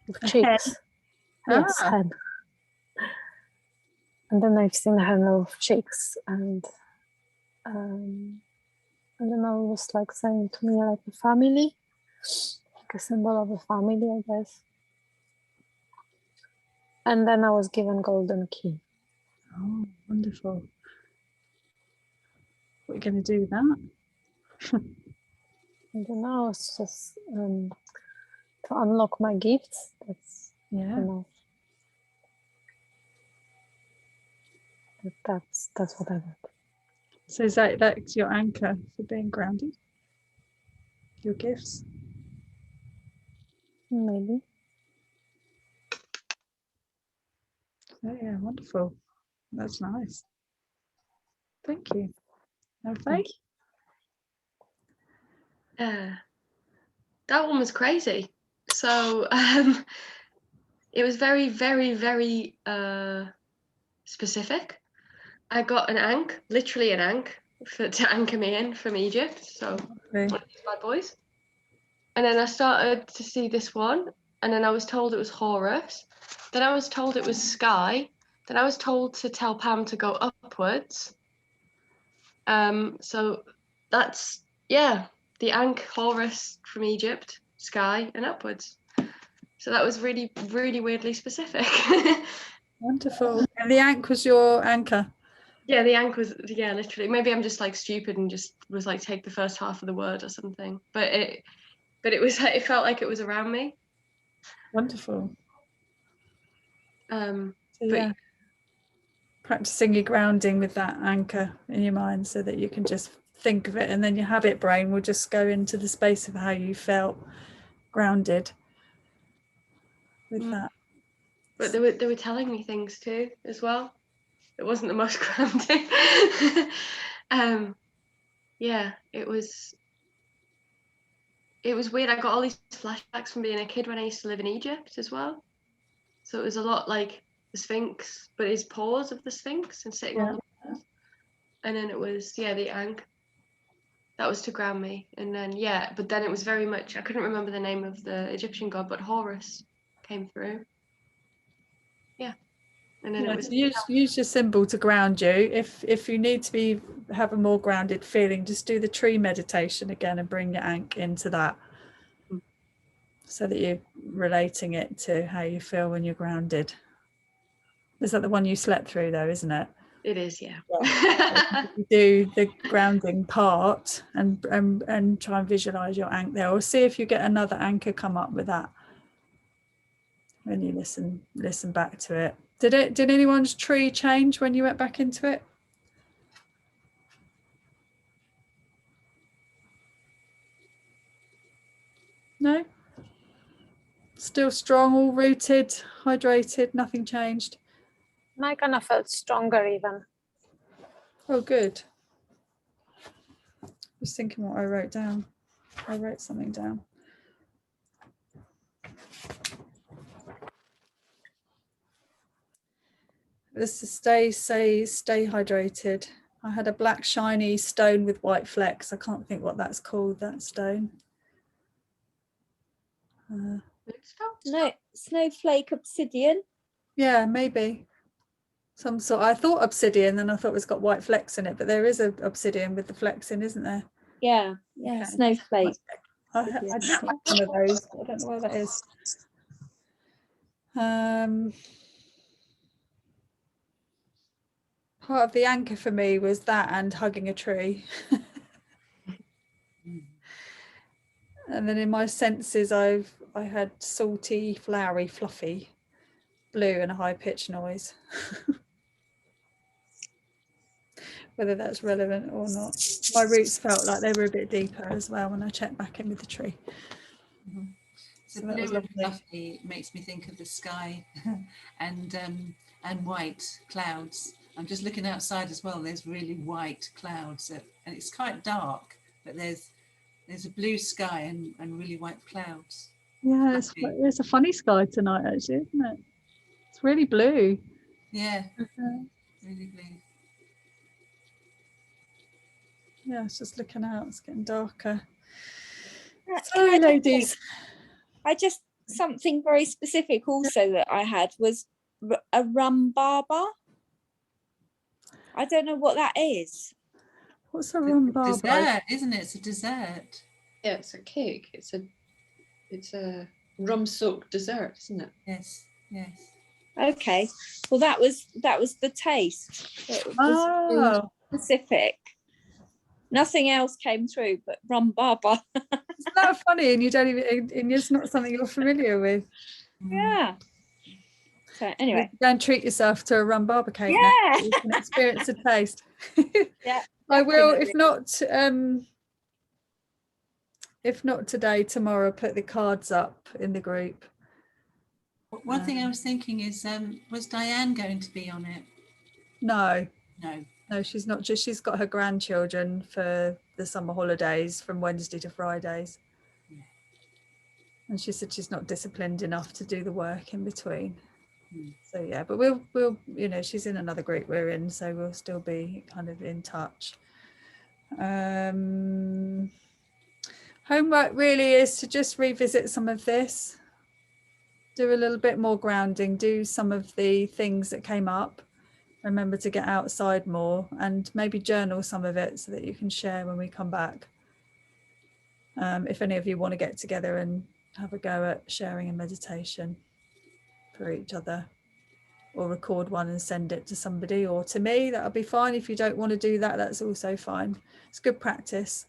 with chicks. Yes, hen. And then I've seen a hen with chicks, and I don't know, it was like saying to me like a family, like a symbol of a family, I guess. And then I was given golden key. Oh, wonderful. What are you going to do with that? I don't know, it's just to unlock my gifts. That's, you know, that's what I want. So is that's your anchor for being grounded? Your gifts? Maybe. Oh yeah, wonderful. That's nice. Thank you. Okay. That one was crazy. So it was very, very, very specific. I got an ankh, literally an ankh, to anchor me in from Egypt. So one of these bad boys. And then I started to see this one, and then I was told it was Horus. Then I was told it was Sky. Then I was told to tell Pam to go upwards. So that's, yeah, the ankh, Horus from Egypt, Sky, and upwards. So that was really, really weirdly specific. Wonderful. And the ankh was your anchor? Yeah, the ankh was, yeah, literally. Maybe I'm just like stupid and just was like, take the first half of the word or something. But it was, it felt like it was around me. Wonderful. So, yeah, practicing your grounding with that anchor in your mind so that you can just think of it, and then your habit brain will just go into the space of how you felt grounded with that. But they were telling me things too as well. It wasn't the most grounding. Yeah, it was weird. I got all these flashbacks from being a kid when I used to live in Egypt as well. So it was a lot like the Sphinx, but his paws of the Sphinx and sitting on the paws. And then it was, yeah, the ankh. That was to ground me. And then, yeah, but then it was very much, I couldn't remember the name of the Egyptian god, but Horus came through. Yeah. And then it was use your symbol to ground you. If you need to have a more grounded feeling, just do the tree meditation again and bring your ankh into that, so that you're relating it to how you feel when you're grounded. Is that the one you slept through though, isn't it? It is, yeah. You do the grounding part and try and visualize your ankh there, or see if you get another anchor come up with that when you listen back to it. Did anyone's tree change when you went back into it? No? Still strong, all rooted, hydrated, nothing changed? I kind of felt stronger even. Oh, good. Just thinking what I wrote down. I wrote something down. This is stay hydrated. I had a black shiny stone with white flecks. I can't think what that's called, that stone. No, snowflake obsidian. Yeah, maybe. Some sort. I thought obsidian, then I thought it's got white flecks in it, but there is a obsidian with the flecks in, isn't there? Yeah, Okay. snowflake. I just have one of those. I don't know where that is. Part of the anchor for me was that and hugging a tree. And then in my senses, I had salty, flowery, fluffy, blue, and a high-pitched noise. Whether that's relevant or not. My roots felt like they were a bit deeper as well when I checked back in with the tree. So blue and fluffy makes me think of the sky and white clouds. I'm just looking outside as well. There's really white clouds, and it's quite dark, but there's a blue sky and really white clouds. Yeah, it's a funny sky tonight, actually, isn't it? It's really blue. Yeah, really blue. Yeah, it's just looking out. It's getting darker. Sorry, ladies. Something very specific also that I had was a rum barber. I don't know what that is. What's a rum barber? Dessert, isn't it? It's a dessert. Yeah, it's a cake. It's a rum-soaked dessert, isn't it? Yes, yes. Okay. Well, that was the taste. It was specific. Nothing else came through but rum barber. Isn't that funny? And you don't even, and it's not something you're familiar with. Yeah. So anyway, go and treat yourself to a rum barber cake. Yeah. Now. You can experience the taste. Yeah. I will, if not today, tomorrow, put the cards up in the group. One thing I was thinking is, was Diane going to be on it? No. No. No, she's not. Just she's got her grandchildren for the summer holidays from Wednesday to Fridays. Yeah. And she said she's not disciplined enough to do the work in between. Mm. So yeah, but we'll you know, she's in another group we're in, so we'll still be kind of in touch. Homework really is to just revisit some of this, do a little bit more grounding, do some of the things that came up, remember to get outside more, and maybe journal some of it so that you can share when we come back. If any of you want to get together and have a go at sharing a meditation for each other, or record one and send it to somebody or to me, that'll be fine. If you don't want to do that, that's also fine. It's good practice.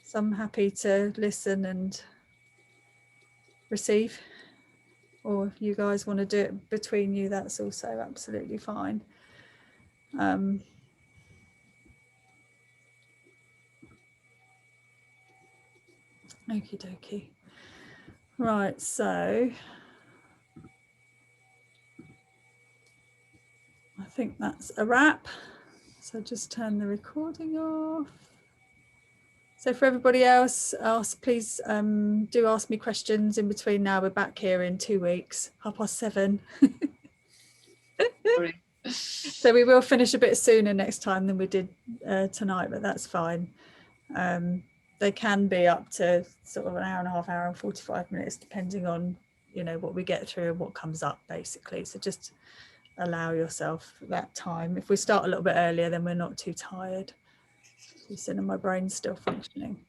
So I'm happy to listen and receive, or if you guys want to do it between you, that's also absolutely fine. Okie dokie. Right, so I think that's a wrap. So just turn the recording off. So for everybody else, please do ask me questions in between now. We're back here in 2 weeks, 7:30. Sorry. So we will finish a bit sooner next time than we did tonight, but that's fine. They can be up to sort of an hour and a half, hour and 45 minutes, depending on, you know, what we get through and what comes up, basically. So just allow yourself that time. If we start a little bit earlier, then we're not too tired. And my brain's still functioning.